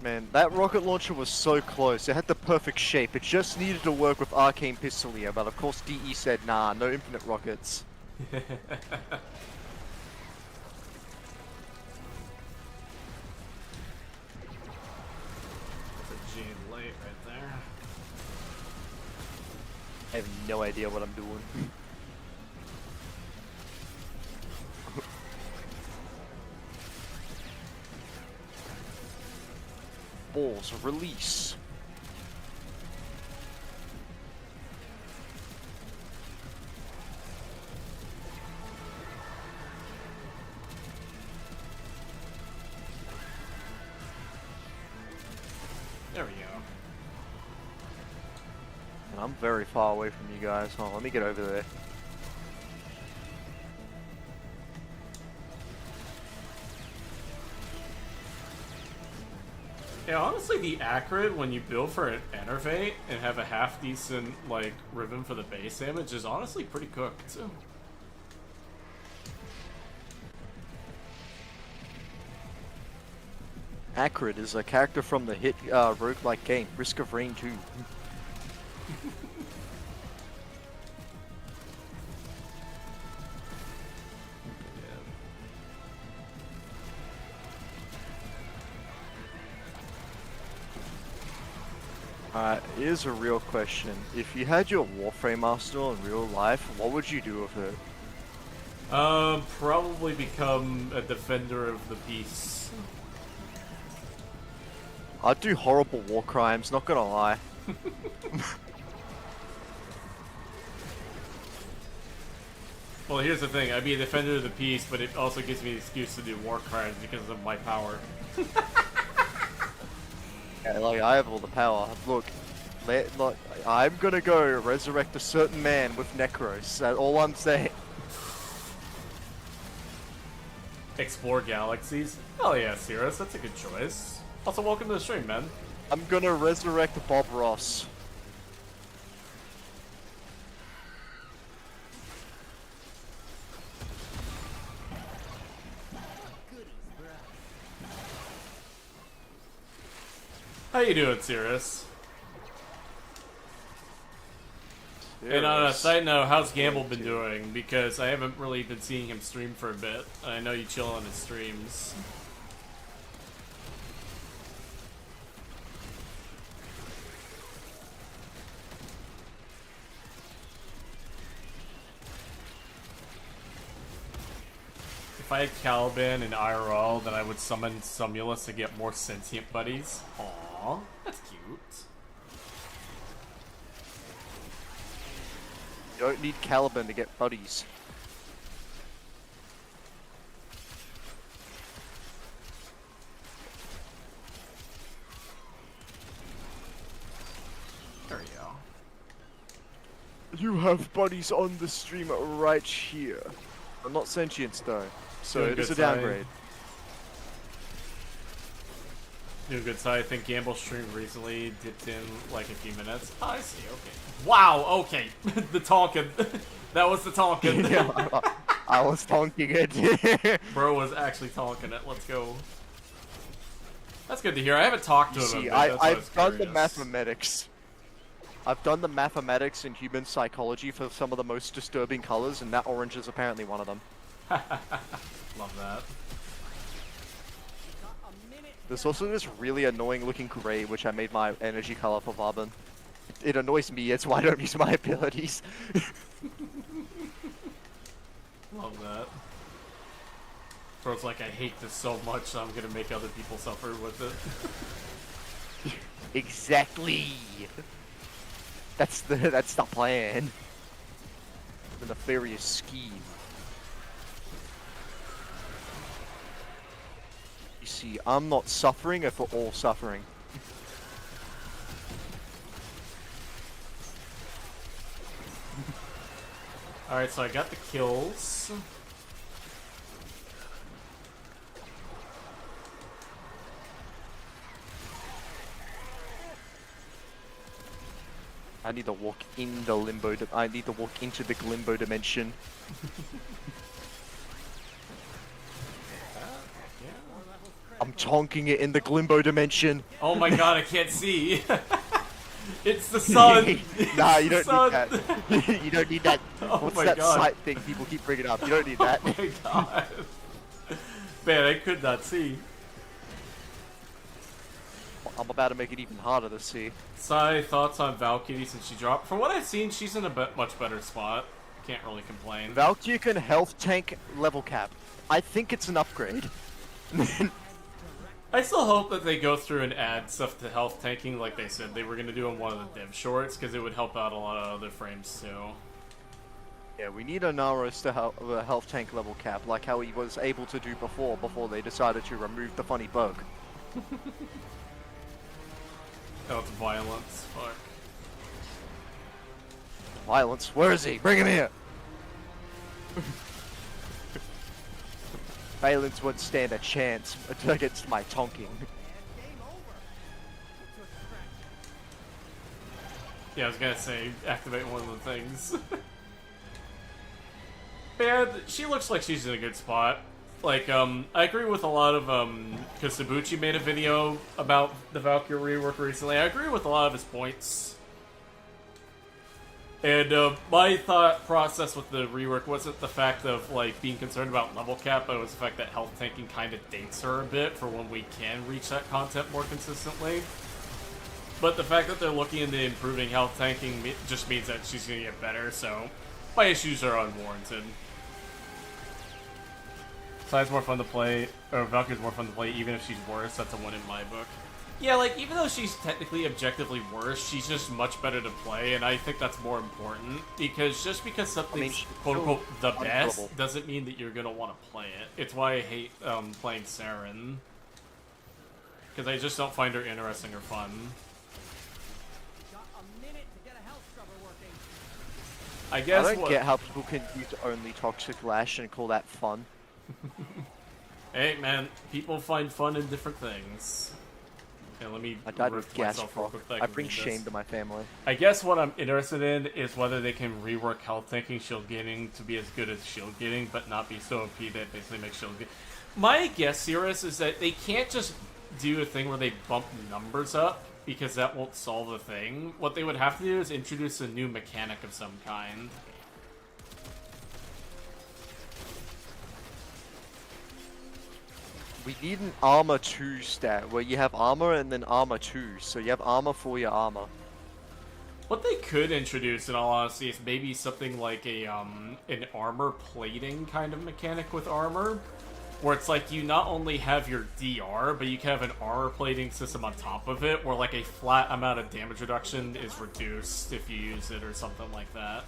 Man, that rocket launcher was so close. It had the perfect shape. It just needed to work with Arcane Pistolier, but of course DE said, nah, no infinite rockets. That's a Jade Light right there. I have no idea what I'm doing. Balls, release. There we go. I'm very far away from you guys. Hold on, let me get over there. Yeah, honestly, the accurate when you build for an Enervate and have a half decent like ribbon for the base damage is honestly pretty cooked. Acrid is a character from the hit roguelike game, Risk of Rain 2. Alright, here's a real question. If you had your Warframe arsenal in real life, what would you do with it? Probably become a defender of the peace. I'd do horrible war crimes, not gonna lie. Well, here's the thing. I'd be a defender of the peace, but it also gives me an excuse to do war crimes because of my power. Yeah, like, I have all the power. Look, look, I'm gonna go resurrect a certain man with Necros. That's all I'm saying. Explore galaxies. Hell yeah, Cirrus. That's a good choice. Also, welcome to the stream, man. I'm gonna resurrect Bob Ross. How you doing, Cirrus? And on a side note, how's Gamble been doing? Because I haven't really been seeing him stream for a bit. I know you chill on his streams. If I had Caliban in IRL, then I would summon Sumulus to get more sentient buddies. Aww, that's cute. You don't need Caliban to get buddies. There you go. You have buddies on the stream right here. I'm not sentient though, so Doing it is good, a downgrade. Sai. Doing good, so I think Gamble stream recently dipped in like a few minutes. Oh, I see, okay. Wow, okay. The Tonkin. That was the Tonkin. Yeah, I was tonking it. Bro was actually Tonkin it. Let's go. That's good to hear. I haven't talked to him See, a bit. That's why I was I've done the curious. mathematics. I've done the mathematics in human psychology for some of the most disturbing colors, and that orange is apparently one of them. Love that. There's also this really annoying looking gray, which I made my energy color for Varbin. It annoys me, it's why I don't use my abilities. Love that. Bro's like, I hate this so much, so I'm gonna make other people suffer with it. Exactly! That's the plan. The nefarious scheme. You see, I'm not suffering if we're all suffering. Alright, so I got the kills. I need to walk in the limbo. I need to walk into the limbo dimension. I'm tonking it in the limbo dimension. Oh my god, I can't see. It's the sun. Nah, It's you the don't sun. need that. You don't need that. Oh What's my that God. sight thing people keep bringing up? You don't need that. Oh my god. Man, I could not see. I'm about to make it even harder to see. Sai, thoughts on Valkyrie since she dropped? From what I've seen, she's in a much better spot. Can't really complain. Valkyrie can health tank level cap. I think it's an upgrade. I still hope that they go through and add stuff to health tanking like they said they were going to do in one of the dev shorts, because it would help out a lot of other frames too. Yeah, we need a Naros to help a health tank level cap, like how he was able to do before they decided to remove the funny bug. Oh, it's violence. Fuck. Violence. Where is he? Bring him here. Violence won't stand a chance against my tonking. And game over. You took traction. Yeah, I was gonna say, activate one of the things. Man, she looks like she's in a good spot. Like, I agree with a lot of, because Sabuchi made a video about the Valkyrie rework recently. I agree with a lot of his points. And, my thought process with the rework wasn't the fact of, like, being concerned about level cap, but it was the fact that health tanking kind of dates her a bit for when we can reach that content more consistently. But the fact that they're looking into improving health tanking just means that she's gonna get better, so my issues are unwarranted. Sai's more fun to play, or Valkyrie's more fun to play, even if she's worse. That's a win in my book. Yeah, like, even though she's technically objectively worse, she's just much better to play, and I think that's more important. Because just because something's quote-unquote the best doesn't mean that you're gonna want to play it. It's why I hate playing Saren. Because I just don't find her interesting or fun. Got a minute to get a health scrubber working. I guess I don't get how people can use only Toxic Lash and call that fun. Hey, man, people find fun in different things. And let me I died with rift gas myself real proc. quick. I bring shame to my family. I guess what I'm interested in is whether they can rework health tanking shield gaining to be as good as shield gaining, but not be so OP that it basically makes shield gaining. My guess, Cirrus, is that they can't just do a thing where they bump numbers up, because that won't solve the thing. What they would have to do is introduce a new mechanic of some kind. We need an armor 2 stat where you have armor and then armor 2, so you have armor for your armor. What they could introduce, in all honesty, is maybe something like a an armor plating kind of mechanic with armor, where it's like you not only have your DR, but you can have an armor plating system on top of it, where like a flat amount of damage reduction is reduced if you use it or something like that.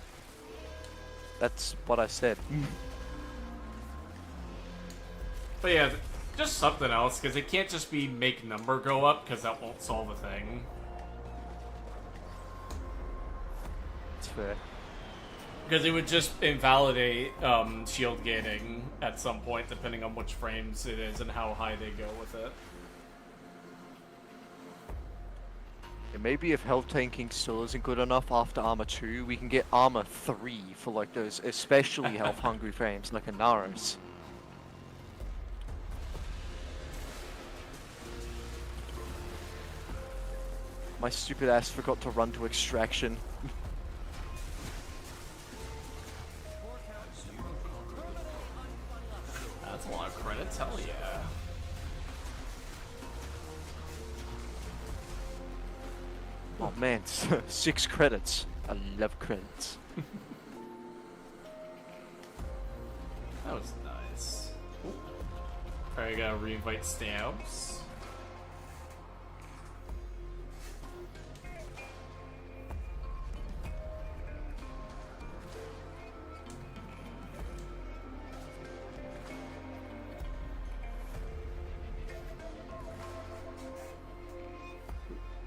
That's what I said. But yeah, just something else, because it can't just be make number go up, because that won't solve a thing. It's fair. Because it would just invalidate shield gaining at some point, depending on which frames it is and how high they go with it. Yeah, maybe if health tanking still isn't good enough after armor 2, we can get armor 3 for like those especially health hungry frames like a Naros. My stupid ass forgot to run to extraction. That's a lot of credits, hell yeah. Oh man, 6 credits. I love credits. That was nice. Probably gotta re-invite Stabs.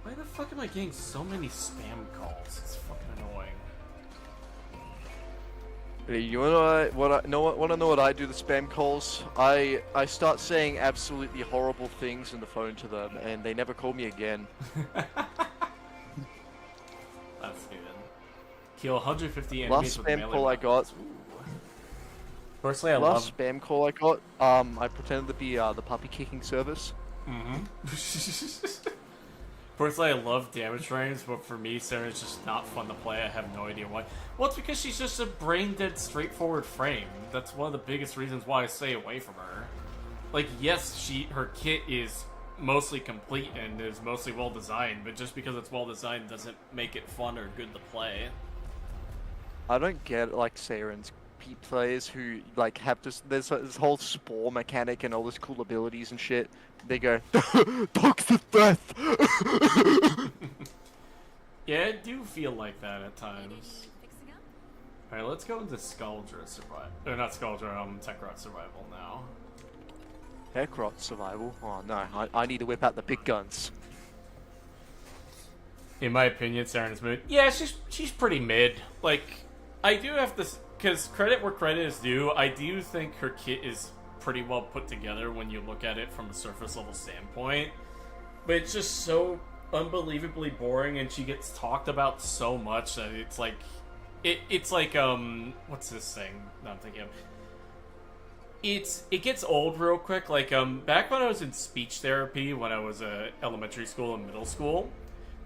Why the fuck am I getting so many spam calls? It's fucking annoying. Hey, you wanna wanna know what I do to spam calls? I start saying absolutely horrible things in the phone to them, and they never call me again. That's good. Kill 150 enemies Last with spam melee call I got. weapons. Ooh. Personally, I Last love. spam call I got. I pretended to be the puppy kicking service. Personally, I love damage frames, but for me, Sarah's just not fun to play. I have no idea why. Well, it's because she's just a brain-dead, straightforward frame. That's one of the biggest reasons why I stay away from her. Like, yes, her kit is mostly complete and is mostly well-designed, but just because it's well-designed doesn't make it fun or good to play. I don't get like Saren's players who like have there's this whole spore mechanic and all this cool abilities and shit. They go toxic breath. Yeah, I do feel like that at times. Alright, let's go into Skuldra Survival. Or not Skuldra, Tekrot Survival now. Heckrot survival. Oh no, I need to whip out the big guns. In my opinion, Saren's mood. Yeah, she's pretty mid. Like, I do have to, because credit where credit is due, I do think her kit is pretty well put together when you look at it from a surface level standpoint. But it's just so unbelievably boring, and she gets talked about so much that it's like, it's like what's this thing that I'm thinking of? It gets old real quick. Like back when I was in speech therapy, when I was elementary school and middle school,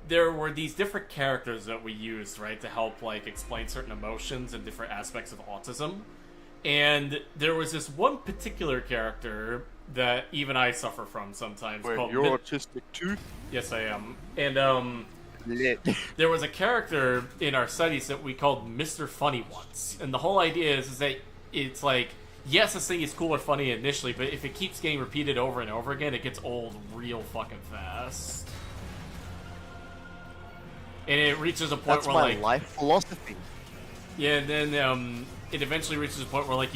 there were these different characters that we used, right, to help like explain certain emotions and different aspects of autism. And there was this one particular character that even I suffer from sometimes. Wait, called you're autistic too? Yes, I am. And Lit. there was a character in our studies that we called Mr. Funny Once. And the whole idea is that it's like, yes, this thing is cool or funny initially, but if it keeps getting repeated over and over again, it gets old real fucking fast. And it reaches a point That's where, my like... life philosophy. Yeah, and then it eventually reaches a point where, like,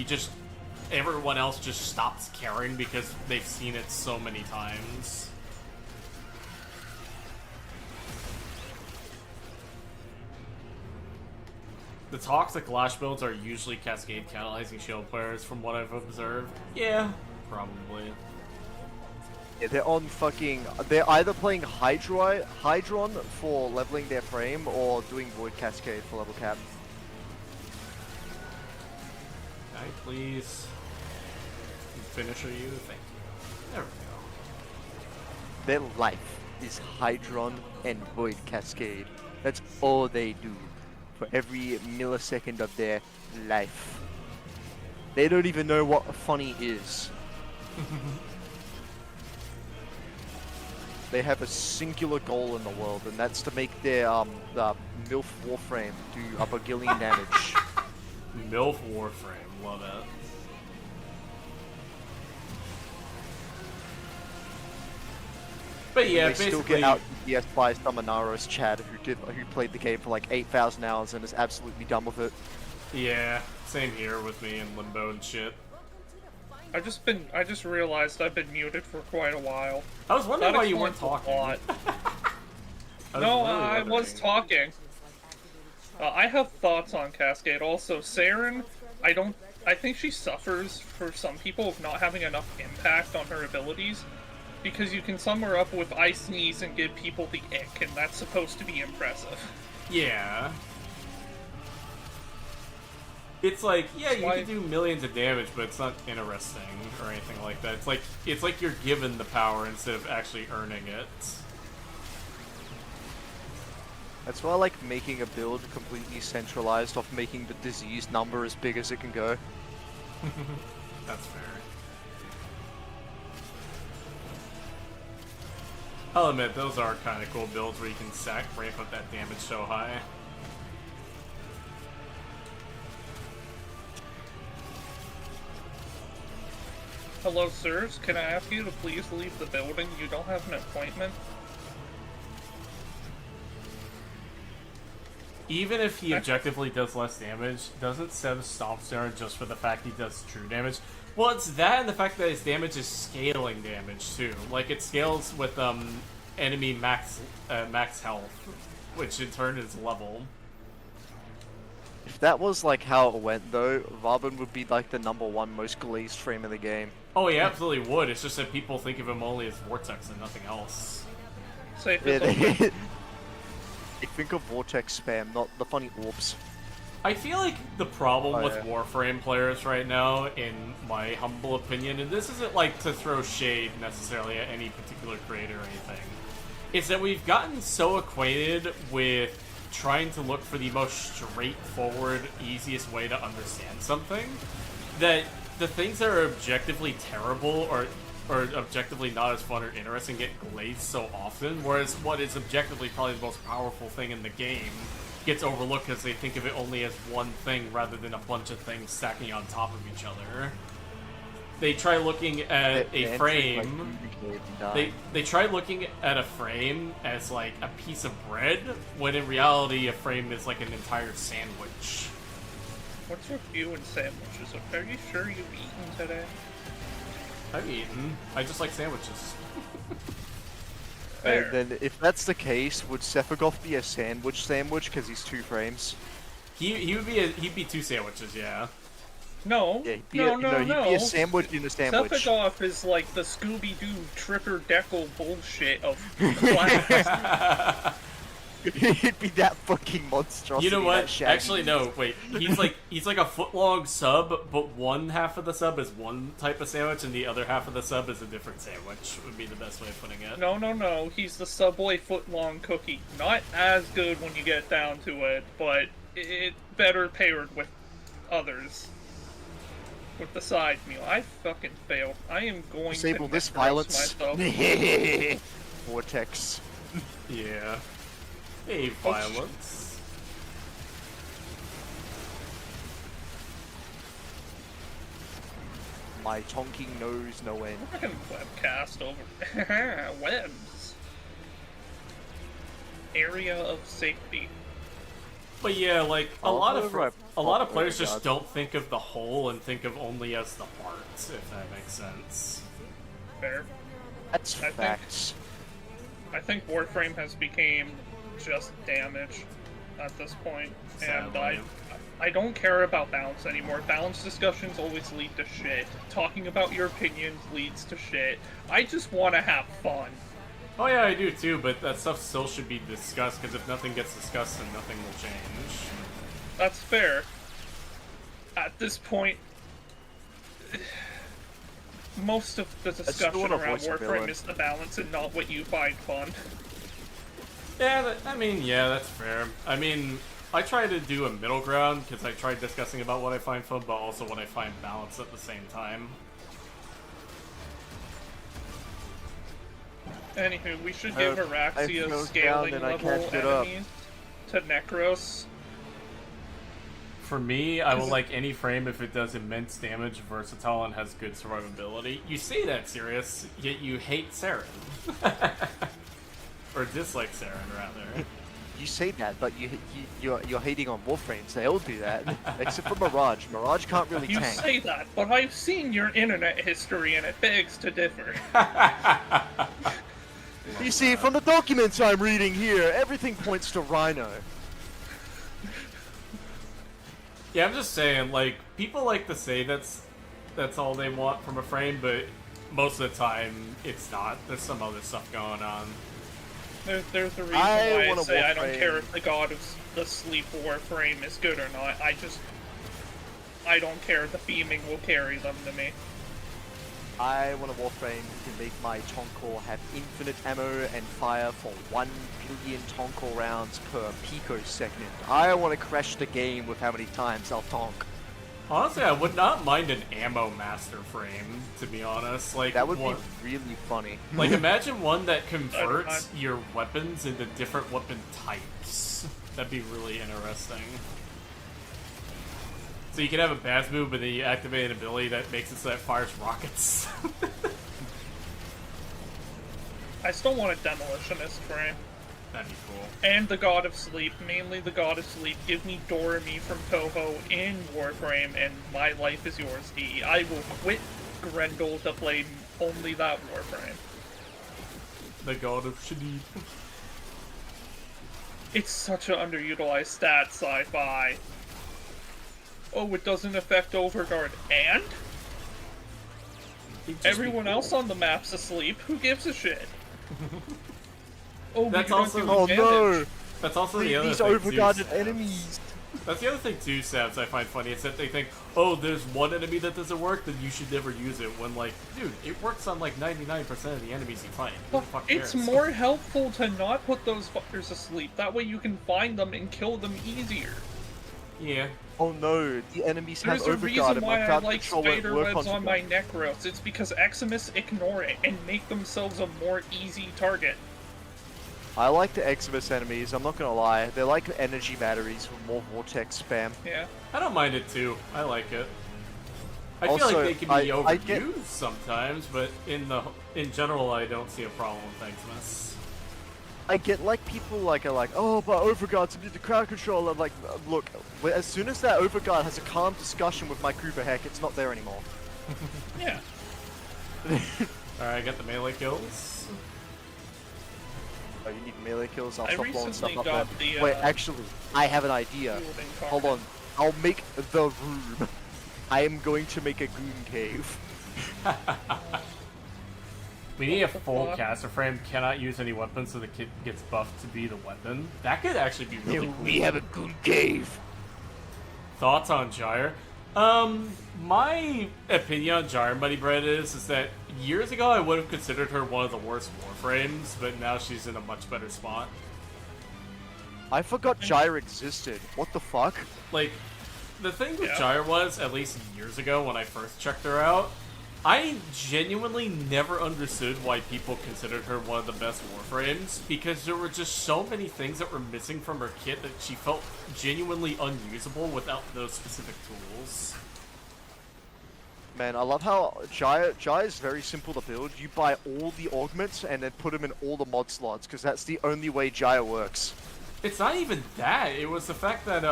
everyone else just stops caring because they've seen it so many times. The toxic Lash builds are usually Cascade catalyzing shield players, from what I've observed. Yeah, probably. Yeah, they're either playing Hydron for leveling their frame or doing Void Cascade for level cap. Can I please finisher you? Thank you. There we go. Their life is Hydron and Void Cascade. That's all they do for every millisecond of their life. They don't even know what funny is. They have a singular goal in the world, and that's to make their MILF Warframe do a bagillion damage. MILF Warframe, love it. But yeah, they still basically, get out DPS by Summonaros Chad, who played the game for like 8,000 hours and is absolutely done with it. yeah, same here with me and Limbo and shit. I just realized I've been muted for quite a while. I was wondering That why you weren't explains a talking. lot. No, I was talking. I have thoughts on Cascade. Also, Saren, I think she suffers for some people of not having enough impact on her abilities, because you can sum her up with I Sneeze and give people the ick, and that's supposed to be impressive. Yeah. It's like, yeah, you Why- can do millions of damage, but it's not interesting or anything like that. It's like you're given the power instead of actually earning it. That's why I like making a build completely centralized off making the disease number as big as it can go. That's fair. I'll admit, those are kind of cool builds where you can ramp up that damage so high. Hello, sirs. Can I ask you to please leave the building? You don't have an appointment? Even if he objectively does less damage, doesn't Seb stomp Saren just for the fact he does true damage? Well, it's that and the fact that his damage is scaling damage too. Like it scales with enemy max health, which in turn is level. If that was like how it went though, Varbin would be like the #1 most glazed frame in the game. Oh, he absolutely would. It's just that people think of him only as Vortex and nothing else. Safe Yeah, as they think of Vortex spam, not the funny orbs. I feel like the problem Oh, with yeah. Warframe players right now, in my humble opinion, and this isn't like to throw shade necessarily at any particular creator or anything, is that we've gotten so acquainted with trying to look for the most straightforward, easiest way to understand something, that the things that are objectively terrible or objectively not as fun or interesting get glazed so often, whereas what is objectively probably the most powerful thing in the game gets overlooked because they think of it only as one thing rather than a bunch of things stacking on top of each other. They try looking at a frame. They try looking at a frame as like a piece of bread, when in reality a frame is like an entire sandwich. What's with you and sandwiches? Are you sure you've eaten today? I've eaten. I just like sandwiches. Fair. And then, if that's the case, would Sephiroth be a sandwich because he's 2 frames? He'd be 2 sandwiches, yeah. No, Yeah, he'd be no, he'd be a sandwich in a sandwich. Sephiroth is like the Scooby-Doo Tripper Deckle bullshit of the class. He'd be that fucking monstrosity. You know what? that shaggy Actually, no. Wait. He's like a foot-long sub, but one half of the sub is one type of sandwich, and the other half of the sub is a different sandwich. Would be the best way of putting it. No. He's the Subway foot-long cookie. Not as good when you get down to it, but it better paired with others. With the side meal. I fucking failed. I am going Disable to this necrose violence. myself. Vortex. Yeah. Hey, violence. My tonking nose no end. Fucking webcast over. Webs. Area of safety. But yeah, like a lot of players God. just don't think of the whole and think of only as the parts, if that makes sense. Fair. That's I think- facts. I think Warframe has become just damage at this point, and Sadly. I don't care about balance anymore. Balance discussions always lead to shit. Talking about your opinions leads to shit. I just want to have fun. Oh yeah, I do too, but that stuff still should be discussed, because if nothing gets discussed, then nothing will change. That's fair. At this point, most of the discussion wanna around voice a Warframe villain. is the balance and not what you find fun. Yeah, yeah, that's fair. I mean, I try to do a middle ground, because I tried discussing about what I find fun, but also what I find balance at the same time. Anywho, we should give I Araxia fell scaling down and I level catched it up. enemies to Necros. For me, I will like any frame if it does immense damage, versatile, and has good survivability. You say that, Sirius, yet you hate Saren. Or dislike Saren, rather. You say that, but you're hating on Warframes. They all do that, except for Mirage. Mirage can't really You tank. say that, but I've seen your internet history and it begs to differ. You see, from the documents I'm reading here, everything points to Rhino. Yeah, I'm just saying, like, people like to say that's all they want from a frame, but most of the time, it's not. There's some other stuff going on. There's a reason I why I wanna say I don't Warframe. care if the God of the Sleep Warframe is good or not. I don't care. The beaming will carry them to me. I want a Warframe who can make my Tonkor have infinite ammo and fire for 1 billion Tonkor rounds per picosecond. I want to crash the game with how many times I'll tonk. Honestly, I would not mind an ammo master frame, to be honest. Like, That would be one, really funny. like, imagine one that converts your weapons into different weapon types. That'd be really interesting. So you can have a Baz move, but then you activate an ability that makes it so that it fires rockets. I still want a Demolitionist frame. That'd be cool. And the God of Sleep, mainly the God of Sleep. Give me Doremi from Toho in Warframe, and my life is yours, D. I will quit Grendel to play only that Warframe. The God of Shadid. It's such an underutilized stat, Sci-Fi. Oh, it doesn't affect Overguard, and? It'd just be Everyone cool. else on the map's asleep. Who gives a shit? Oh, That's we don't also- do Oh damage. no! That's also the other These thing, too, overguarded Sabs. enemies! That's the other thing too, Sabs, I find funny, is that they think, oh, there's one enemy that doesn't work, then you should never use it, when, like, dude, it works on, like, 99% of the enemies you fight. Who the fuck It's cares? more helpful to not put those fuckers asleep. That way you can find them and kill them easier. Yeah. Oh no, the enemies have There's a overguard reason and why my I crowd like control won't spider work webs on my Superguard. Necros. It's because Eximus ignore it and make themselves a more easy target. I like the Eximus enemies, I'm not gonna lie. They're like energy batteries with more vortex spam. Yeah. I don't mind it too. I like it. I Also, feel like they can be I overused get- sometimes, but in general, I don't see a problem with Eximus. I get like people like are like, oh, but overguard's a bit the crowd control. I'm like, look, as soon as that overguard has a calm discussion with my crew for heck, it's not there anymore. Yeah. Alright, I got the melee kills. Oh, you need melee kills? I'll I stop blowing stuff recently up got there. the, Wait, actually, I have an idea. Fielding Hold card. on. I'll make the room. I am going to make a goon cave. We need a the full fuck? caster frame. Cannot use any weapons, so the kid gets buffed to be the weapon. That could actually be really cool. We have a goon cave. Thoughts on Gyre? My opinion on Gyre, Muddy Bread, is that years ago I would have considered her one of the worst Warframes, but now she's in a much better spot. I forgot Gyre existed. What the fuck? Like, the thing with Yeah. Gyre was, at least years ago when I first checked her out, I genuinely never understood why people considered her one of the best Warframes, because there were just so many things that were missing from her kit that she felt genuinely unusable without those specific tools. Man, I love how Gyre is very simple to build. You buy all the augments and then put them in all the mod slots, because that's the only way Gyre works. It's not even that. It was the fact that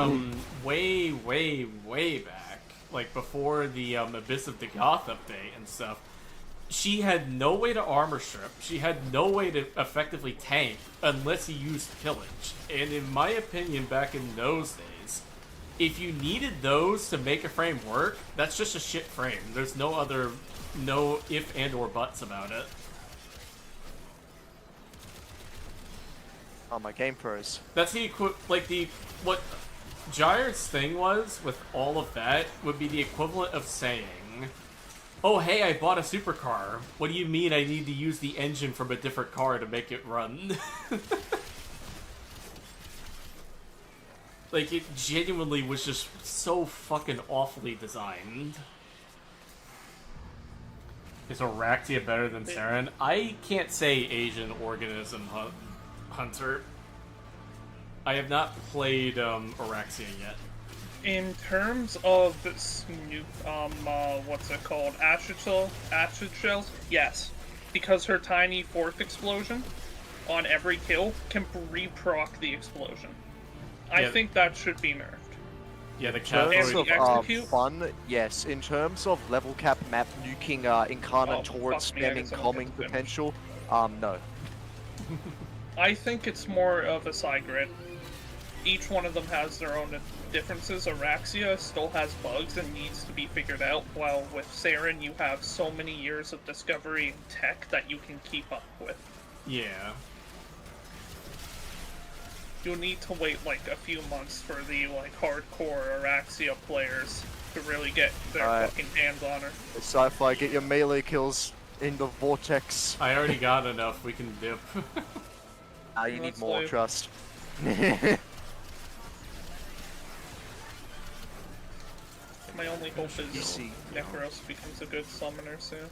way back, like before the Abyss of Dagoth update and stuff, she had no way to armor strip. She had no way to effectively tank unless you used pillage. And in my opinion, back in those days, if you needed those to make a frame work, that's just a shit frame. There's no if and or buts about it. Oh, my game froze. That's what Gyre's thing was with all of that would be the equivalent of saying, "Oh, hey, I bought a supercar. What do you mean I need to use the engine from a different car to make it run?" Like, it genuinely was just so fucking awfully designed. Is Oraxia better than Saren? I can't say Asian organism hunter. I have not played Oraxia yet. In terms of what's it called? Acid shells? Yes. Because her tiny fourth explosion on every kill can re-proc the explosion. I Yeah. think that should be nerfed. Yeah, the In terms category. of execute? fun, yes. In terms of level cap map nuking Incarnate Oh, towards fuck me, I spamming guess I'll calming get to finish. potential, no. I think it's more of a side grid. Each one of them has their own differences. Araxia still has bugs and needs to be figured out, while with Saren you have so many years of discovery and tech that you can keep up with. Yeah. You'll need to wait like a few months for the hardcore Araxia players to really get their Alright. fucking hands on her. Sci-Fi, get your melee kills in the vortex. I already got enough. We can dip. Ah, you need Let's more leave. trust. My only hope is Easy. Necros becomes a good summoner soon.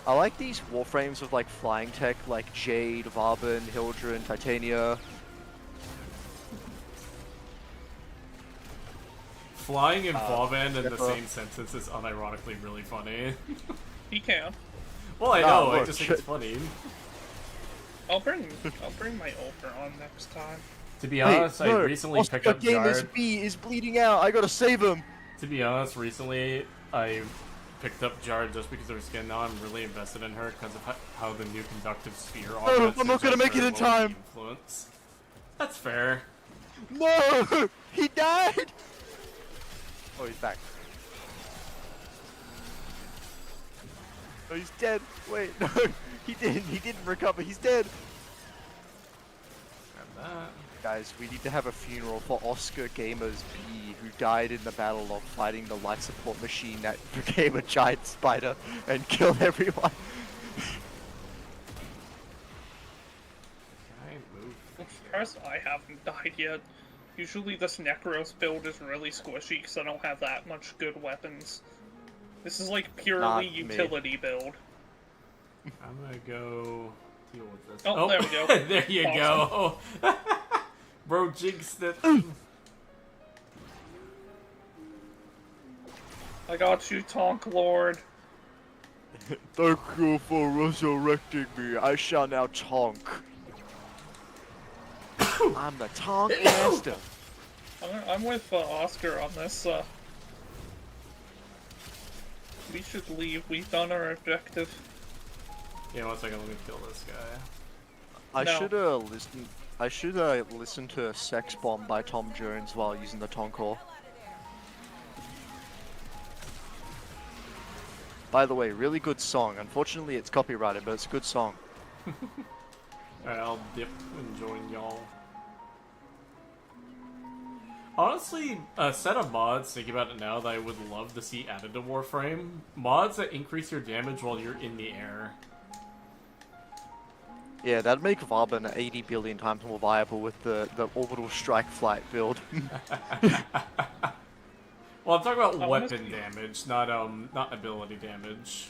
I like these warframes with like flying tech, like Jade, Varbin, Hildren, Titania. Flying and Bobbin in the Zephyr. same sentence is unironically really funny. He can. Well, I Nah, know. I look, just think it's funny. I'll bring my Ultra on next time. To be honest, I recently Oscar picked up Gamers Jard. B is bleeding out. I gotta save him. To be honest, recently I picked up Jard just because of her skin. Now I'm really invested in her because of how the new conductive sphere augments I'm not and gonna just make it her in low time. Influence. That's fair. No, he died. Oh, he's back. Oh, he's dead. Wait, no, he didn't. He didn't recover. He's dead. Grab that. Guys, we need to have a funeral for Oscar Gamers B, who died in the battle of fighting the life support machine that became a giant spider and killed everyone. Can I move? I'm surprised I haven't died yet. Usually this Necros build is really squishy because I don't have that much good weapons. This is like Not purely me. utility build. I'm gonna go deal with this. Oh, there we go. There you go. Bro jinxed it. I got you, Tonk Lord. Thank you for resurrecting me. I shall now tonk. I'm the tonk master. I'm with Oscar on this. We should leave. We've done our objective. Yeah, one second. Let me kill this guy. I No. should listen. I should listen to "Sex Bomb" by Tom Jones while using the Toncore. By the way, really good song. Unfortunately, it's copyrighted, but it's a good song. Alright, I'll dip and join y'all. Honestly, a set of mods, thinking about it now, that I would love to see added to Warframe. Mods that increase your damage while you're in the air. Yeah, that'd make Varbin 80 billion times more viable with the orbital strike flight build. Well, I'm talking about I wanna weapon see- damage, not ability damage.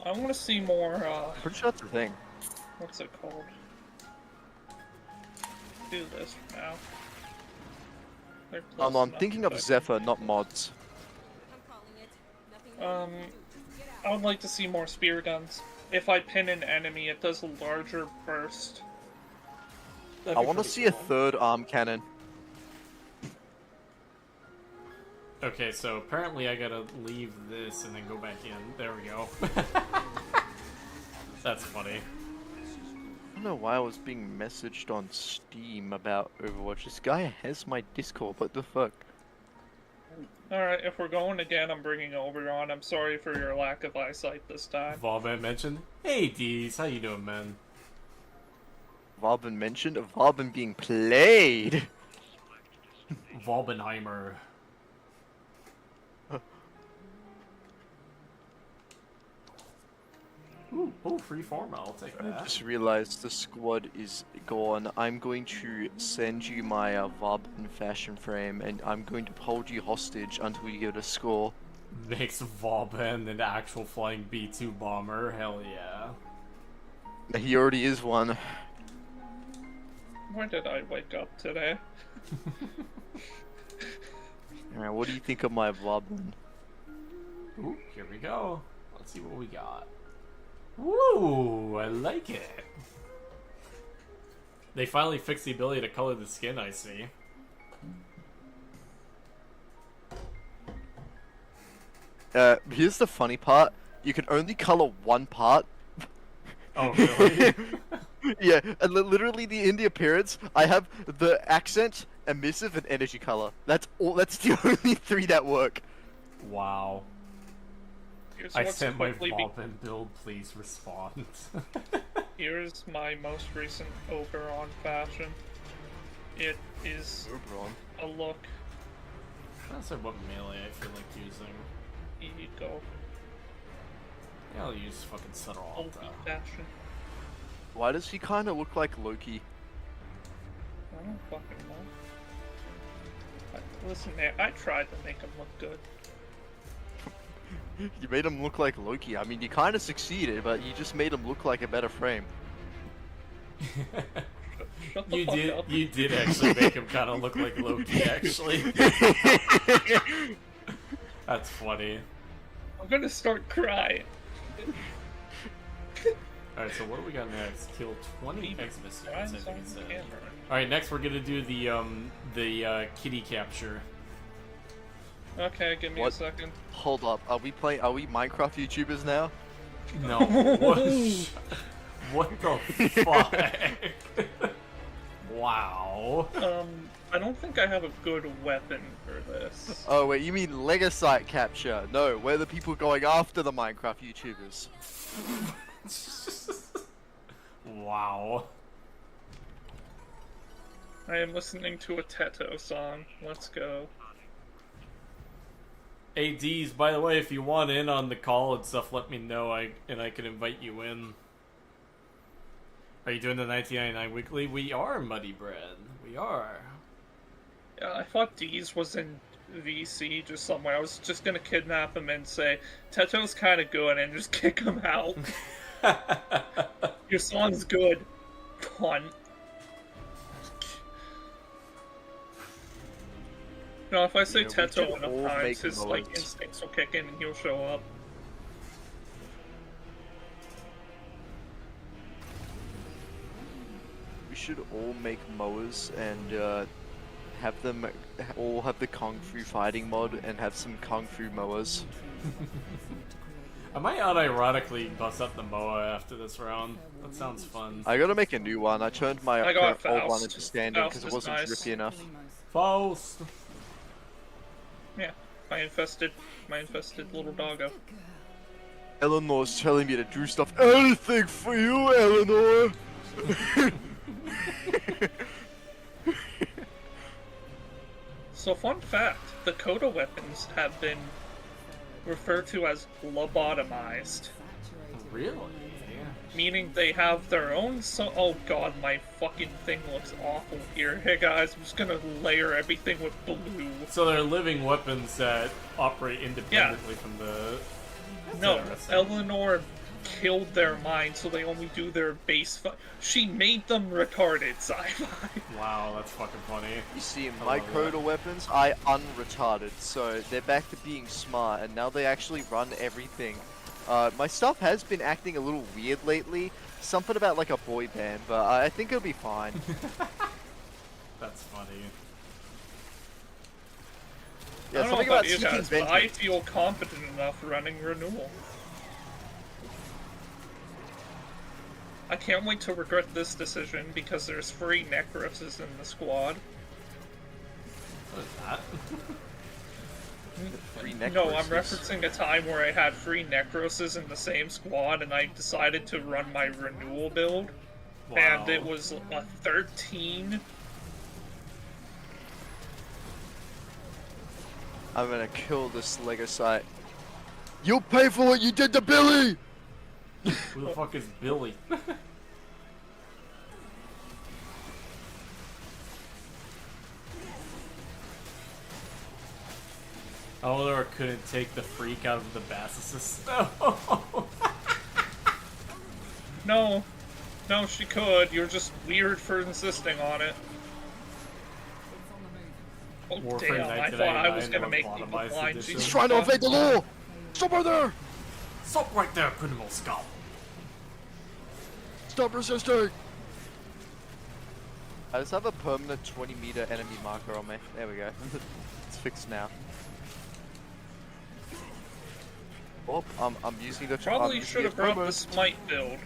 I want to see more, Pretty sure that's the thing. what's it called? Do this for now. They're close I'm enough, thinking of but- Zephyr, not mods. I would like to see more spear guns. If I pin an enemy, it does a larger burst. That'd I be want to pretty see a cool. third arm cannon. Okay, so apparently I gotta leave this and then go back in. There we go. That's funny. I don't know why I was being messaged on Steam about Overwatch. This guy has my Discord. What the fuck? Alright, if we're going again, I'm bringing Oberon. I'm sorry for your lack of eyesight this time. Volman mentioned. Hey, Deez, how you doing, man? Varbin mentioned. Varbin being played. Volbenheimer. Ooh, free form. I'll take I that. just realized the squad is gone. I'm going to send you my Varbin fashion frame, and I'm going to hold you hostage until you get a score. Makes Volben an actual flying B-2 bomber. Hell yeah. He already is one. Where did I wake up today? Alright, what do you think of my Varbin? Ooh, here we go. Let's see what we got. Woo, I like it. They finally fixed the ability to color the skin, I see. Here's the funny part. You can only color one part. Oh, really? Yeah, and literally in the appearance, I have the accent, emissive, and energy color. That's all. That's the only three that work. Wow. Here's I what's sent my quickly Volben build, please respond. Here's my most recent Oberon fashion. It is Oberon. a look. I'm not sure what melee I feel like using. Ego. Yeah, I'll use fucking Subtle Old Alta. fashion. Why does he kind of look like Loki? I don't fucking know. Listen, man, I tried to make him look good. You made him look like Loki. I mean, you kind of succeeded, but you just made him look like a better frame. Shut the fuck up. You did actually make him kind of look like Loki, actually. That's funny. I'm gonna start crying. Alright, so what do we got next? Kill 20 Exodus Why units, I is think on it the said. camera? Alright, next we're gonna do the kitty capture. Okay, give me What? a second. Hold up, are we Minecraft YouTubers now? No. What the fuck? Wow. I don't think I have a good weapon for this. Oh wait, you mean Lego site capture? No, we're the people going after the Minecraft YouTubers. Wow. I am listening to a Teto song. Let's go. Hey D's, by the way, if you want in on the call and stuff, let me know. I can invite you in. Are you doing the 1999 weekly? We are, Muddy Bread. We are. Yeah, I thought Deez was in VC just somewhere. I was just gonna kidnap him and say, Teto's kinda good, and just kick him out. Your song's good. Cunt. No, if I say Yeah, we Teto can all enough times, make his like modes. instincts will kick in and he'll show up. We should all make mowers and have them all have the Kung Fu fighting mod and have some Kung Fu mowers. I might unironically bust up the MOA after this round. That sounds fun. I gotta make a new one. I turned my I got old one Faust. into standing Faust because it is wasn't nice. drippy enough. Faust! Yeah, my infested little doggo. Eleanor's telling me to do stuff. Anything for you, Eleanor! So fun fact, the Coda weapons have been referred to as lobotomized, Really? Yeah. meaning they have their own oh god, my fucking thing looks awful here. Hey guys, I'm just gonna layer everything with blue. So they're living weapons that operate independently from the... No, interesting. Eleanor killed their mind, so they only do their base she made them retarded, Sci-Fi. Wow, that's fucking funny. You see, I my love Coda that. weapons, I unretarded, so they're back to being smart, and now they actually run everything. My stuff has been acting a little weird lately. Something about like a boy band, but I think it'll be fine. That's funny. Yeah, I don't know something about about you seeking guys, but I vengeance. feel competent enough running Renewal. I can't wait to regret this decision because there's free necroses in the squad. What is that? Free No, I'm necrosis. referencing a time where I had free necroses in the same squad and I decided to run my Renewal build. Wow. And it was a 13. I'm gonna kill this Lego site. You'll pay for what you did to Billy! Who the fuck is Billy? Eleanor couldn't take the freak out of the Bassus. No. No, she could. You're just weird for insisting on it. Oh, Warframe damn. I 1999 thought I was gonna or make people Lobotomized blind. edition. He's Jesus trying to Christ. evade the law! Stop right there! Stop right there, criminal scum! Stop resisting! I just have a permanent 20-meter enemy marker on me. There we go. It's fixed now. Oh, I'm using the... Probably should have brought the Smite build.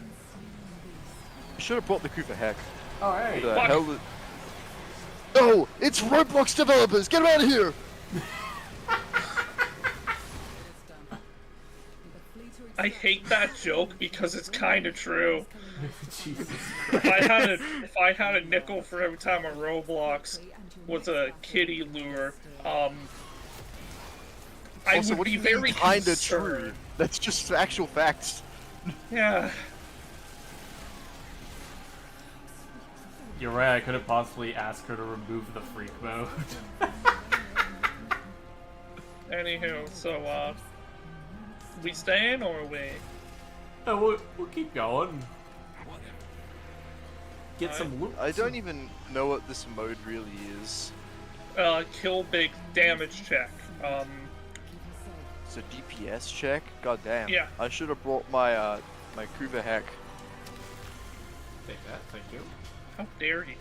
Should have brought the Cooper Heck. Oh, Who hey! the Fuck. hell is... No! It's Roblox developers! Get them out of here! I hate that joke because it's kind of true. Jesus If I had a nickel for every time a Roblox was a kitty lure, I Also, would what do be you mean very kinda concerned. true? That's just actual facts. Yeah. You're right, I couldn't possibly ask her to remove the freak mode. Anywho, so we staying or we? Oh, we'll keep going. Get some loot. I don't even know what this mode really is. Kill big damage check. It's a DPS check? God damn. Yeah. I should have brought my my Cooper Heck. Take that, thank you. How dare you?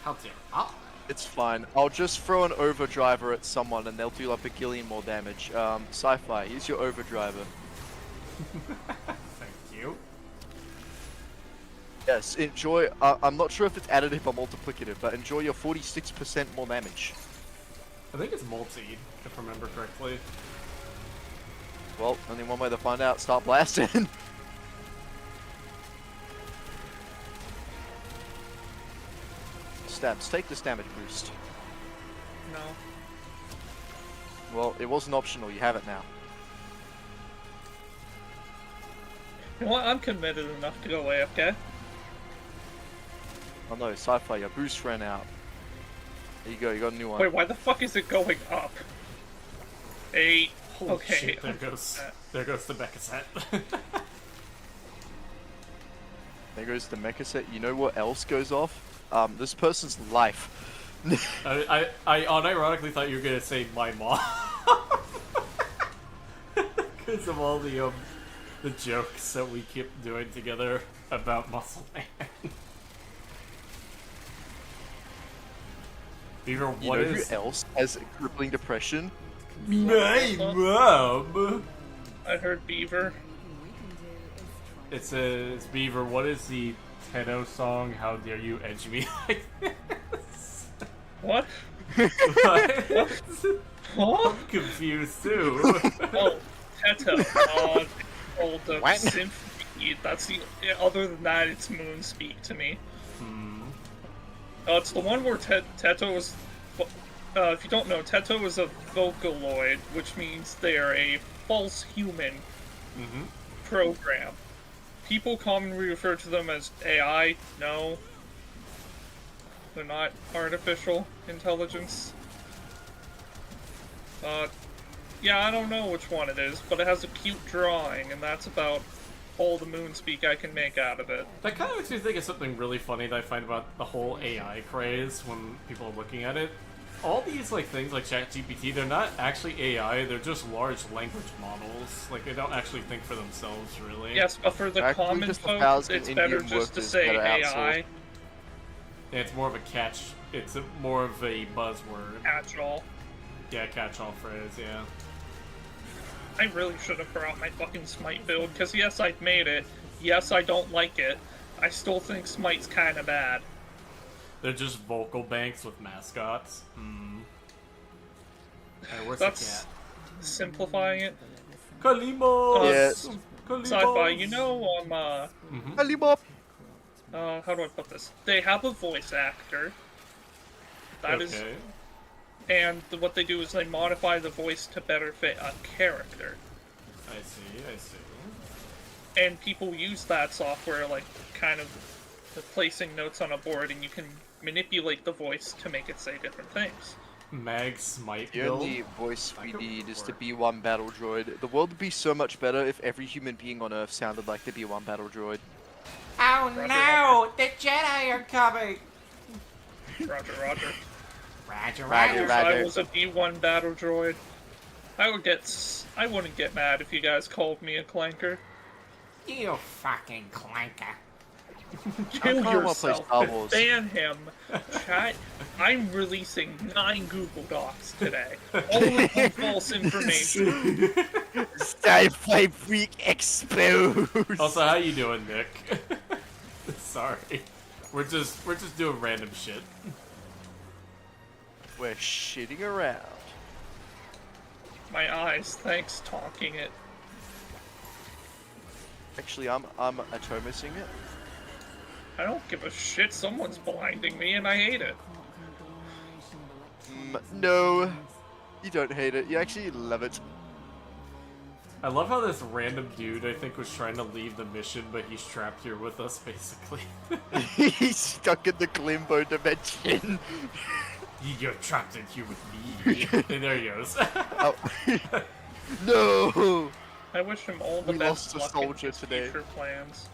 How dare I? It's fine. I'll just throw an overdriver at someone and they'll do like a gillion more damage. Sci-Fi, here's your overdriver. Thank you. Yes, enjoy. I'm not sure if it's additive or multiplicative, but enjoy your 46% more damage. I think it's multi, if I remember correctly. Well, only one way to find out. Start blasting. Stabs, take this damage boost. No. Well, it wasn't optional. You have it now. You know what? I'm committed enough to go AFK. Oh no, Sci-Fi, your boost ran out. There you go. You got a new one. Wait, why the fuck is it going up? 8. Holy Okay. shit, there goes the mecha set. There goes the mecha set. You know what else goes off? This person's life. I unironically thought you were gonna say my mom. Because of all the jokes that we keep doing together about Muscle Man. Beaver, You what know is who else has crippling depression? my mom? I heard beaver. It says, Beaver, what is the Tedo song? How dare you edge me like this? What? What? Huh? I'm confused too. Oh, Teto. Oh, the What? symphony. That's the. Other than that, it's Moonspeak to me. It's the one where Teto is. If you don't know, Teto is a Vocaloid, which means they are a false human program. People commonly refer to them as AI. No. They're not artificial intelligence. Yeah, I don't know which one it is, but it has a cute drawing, and that's about all the Moonspeak I can make out of it. That kind of makes me think of something really funny that I find about the whole AI craze when people are looking at it. All these like things like ChatGPT, they're not actually AI, they're just large language models. Like, they don't actually think for themselves, really. Yes, but for the Actually, common just folk, 1,000 it's better Indian just to workers say that are AI. outsourced. Yeah, it's more of a it's more of a buzzword. Catch-all. Yeah, catch-all phrase, yeah. I really should have brought my fucking Smite build, because yes, I've made it. Yes, I don't like it. I still think Smite's kinda bad. They're just vocal banks with mascots. Hey, where's That's simplifying it. the cat? Kalimos! Yes. Kalimos! Sci-Fi, you know, Alibop. how do I put this? They have a voice actor. That is, Okay. and what they do is they modify the voice to better fit a character. I see. And people use that software, like, kind of placing notes on a board, and you can manipulate the voice to make it say different things. Mag Smite The build. only voice we could need is the work. B1 battle droid. The world would be so much better if every human being on Earth sounded like the B1 battle droid. Oh Roger, no! The Jedi are coming! Roger, roger. Roger, Roger, roger. If I roger. was a B1 battle droid, I wouldn't get mad if you guys called me a clanker. You fucking clanker. Kill kinda wanna play yourself. Star Wars. Ban him. Chat. I'm releasing 9 Google Docs today. All of them false information. Sci-Fi freak exposed. Also, how you doing, Nick? Sorry. We're just doing random shit. We're shitting around. My eyes. Thanks, talking it. Actually, I'm atomising it. I don't give a shit. Someone's blinding me, and I hate it. No, you don't hate it. You actually love it. I love how this random dude, I think, was trying to leave the mission, but he's trapped here with us, basically. He's stuck in the Glimbo dimension. You're trapped in here with me. And there he goes. Oh. No. I wish him all the We best lost a luck in soldier his today. future plans.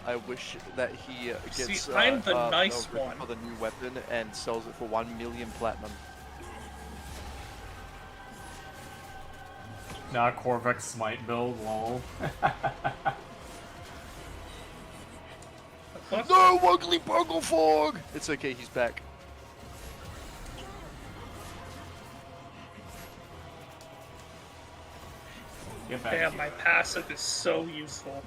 I wish that he gets See, I'm the nice a rip one. for the new weapon and sells it for 1 million platinum. Nah, Corvex Smite build, lol. What? No, Wuggly Bugglefog! It's okay, he's back. Get back Damn, here. my passive is so useful.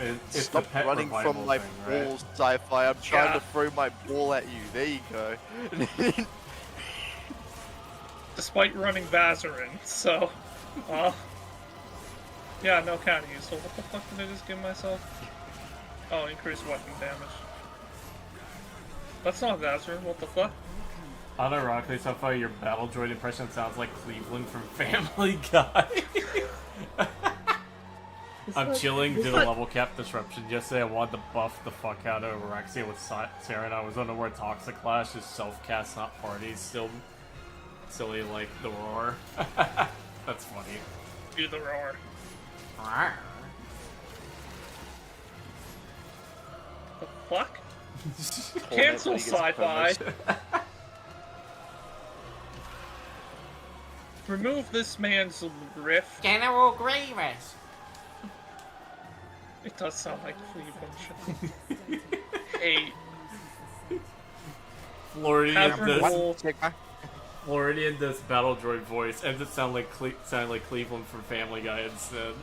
It's Stop the pet running revival from my thing, right? balls, Sci-Fi. I'm trying Yeah. to throw my ball at you. There you go. Despite running Vazarin, so... yeah, no counter use. So what the fuck did I just give myself? Oh, increased weapon damage. That's not Vazarin, what the fuck? Unironically, so far your battle droid impression sounds like Cleveland from Family Guy. I'm chilling, did a level cap disruption. Yesterday I wanted to buff the fuck out of Orexia with Sarah. I was unaware Toxic Clash is self-cast, not parties. Still silly like the roar. That's funny. Do the roar. Rawr. The fuck? Torment Cancel when he gets Sci-Fi. promoted. Remove this man's rift. General Grievous. It does sound like Cleveland. Hey, Floridian Have this. her roll. Take my- Floridian does Battle Droid voice, and it sounded like Cleveland from Family Guy instead.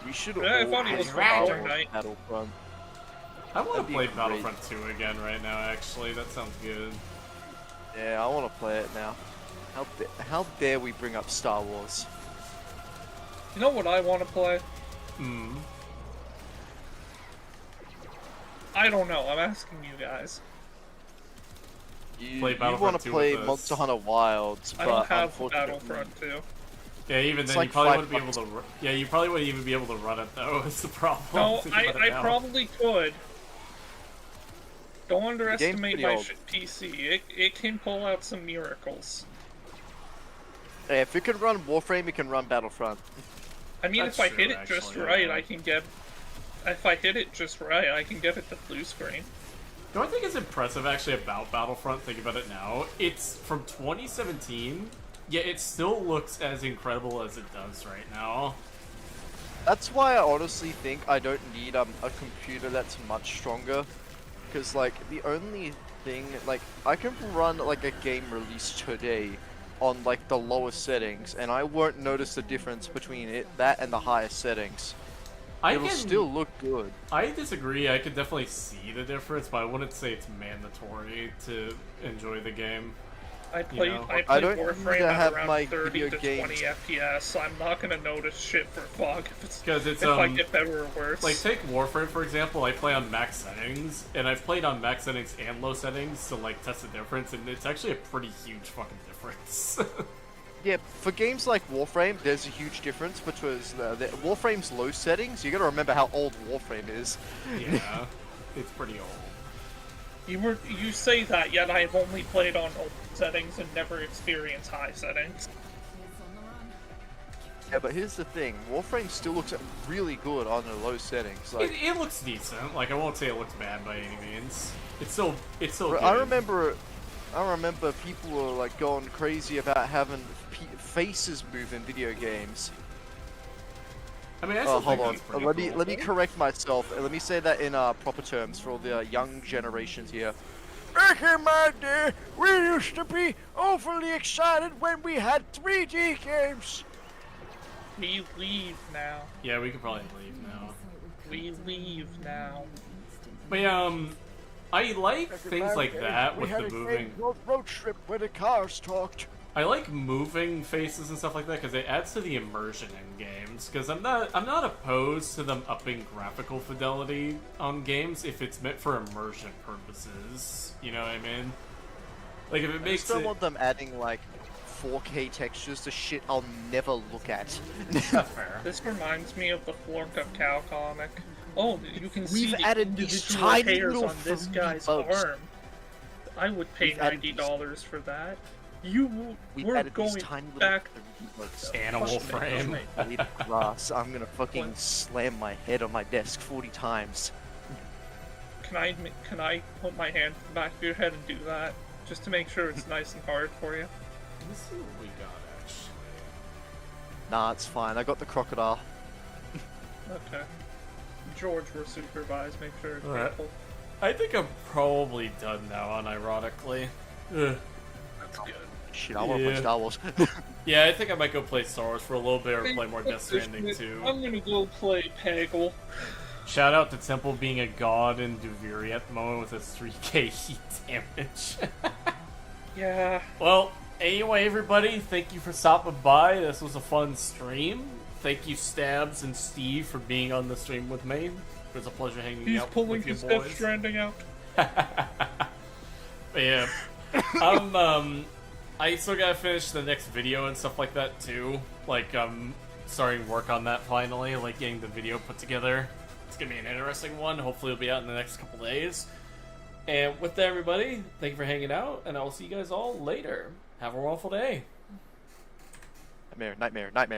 We should Yeah, I all thought he play was from Star Northern Wars Knight. Battlefront. I want That'd to be play great. Battlefront 2 again right now, actually. That sounds good. Yeah, I want to play it now. How dare we bring up Star Wars? You know what I want to play? Hmm. I don't know. I'm asking you guys. You, Play you Battlefront want to 2 play with us. Monster Hunter Wilds, I but don't have unfortunately, Battlefront 2. Yeah, even It's then, like you probably $5 wouldn't be able to. Yeah, you probably wouldn't even be able to run it though. Is the problem? No, Think about it I now. probably could. Don't underestimate pretty my old. PC. It can pull out some miracles. Yeah, if it can run Warframe, it can run Battlefront. I mean, That's if I true, hit it just actually, right, yeah. I can get. If I hit it just right, I can get it to blue screen. The only thing that's impressive actually about Battlefront, think about it now, it's from 2017, yet it still looks as incredible as it does right now. That's why I honestly think I don't need a computer that's much stronger, because like the only thing, like I can run like a game released today on like the lowest settings, and I won't notice the difference between that and the highest settings. It'll still look good. I disagree. I could definitely see the difference, but I wouldn't say it's mandatory to enjoy the game. I played know, I don't played need Warframe to at have around my 30 video to games- 20 FPS, so I'm not gonna notice shit for fog Because it's if I get better or worse. like take Warframe for example. I play on max settings, and I've played on max settings and low settings to like test the difference, and it's actually a pretty huge fucking difference. Yeah, for games like Warframe, there's a huge difference because the Warframe's low settings. You got to remember how old Warframe is. Yeah, it's pretty old. You say that, yet I've only played on old settings and never experienced high settings. Yeah, but here's the thing: Warframe still looks really good on the low settings. Like, It looks decent. Like I won't say it looks bad by any means. It's still I good. remember people were like going crazy about having faces move in video games. I mean, I Oh, still hold think on. that's pretty cool. Let me correct myself. Let me say that in proper terms for all the young generations here. Back in my day, we used to be overly excited when we had 3D games. We leave now. Yeah, we could probably leave now. We leave now. But yeah, I like Back in things my like day, that we with had the a game moving. called Road Trip where the cars talked. I like moving faces and stuff like that because it adds to the immersion in games. Because I'm not opposed to them upping graphical fidelity on games if it's meant for immersion purposes. You know what I mean? Like if it I makes just don't it. want them adding like 4K textures to shit I'll never look at. That's fair. This reminds me of the Flork of Cow comic. Oh, you can see We've the added these individual tiny hairs little on this furry guy's bugs. arm. I would pay We've added these- $90 for that. We We're added going these tiny little back. bugs. Animal frame. Blade of grass. I'm gonna fucking slam my head on my desk 40 times. Can I put my hand in the back of your head and do that? Just to make sure it's nice and hard for you. Let's see what we got actually. Nah, it's fine. I got the crocodile. Okay. George will supervise, make sure it's Alright. painful. I think I'm probably done now, unironically. Ugh. That's good. Shit, I wanna play Yeah. Star Wars. Yeah, I think I might go play Star Wars for a little bit or play more Death Stranding too. I'm gonna go play Peggle. Shout out to Temple being a god in Duviri at the moment with its 3k heat damage. Yeah. Well, anyway, everybody, thank you for stopping by. This was a fun stream. Thank you, Stabs and Steve, for being on the stream with me. It was a pleasure hanging He's out pulling with you his boys. Death Stranding out. But yeah, I still gotta finish the next video and stuff like that too. Like, starting work on that finally, like getting the video put together. It's gonna be an interesting one. Hopefully it'll be out in the next couple days. And with that, everybody, thank you for hanging out, and I will see you guys all later. Have a wonderful day. Nightmare, nightmare, nightmare.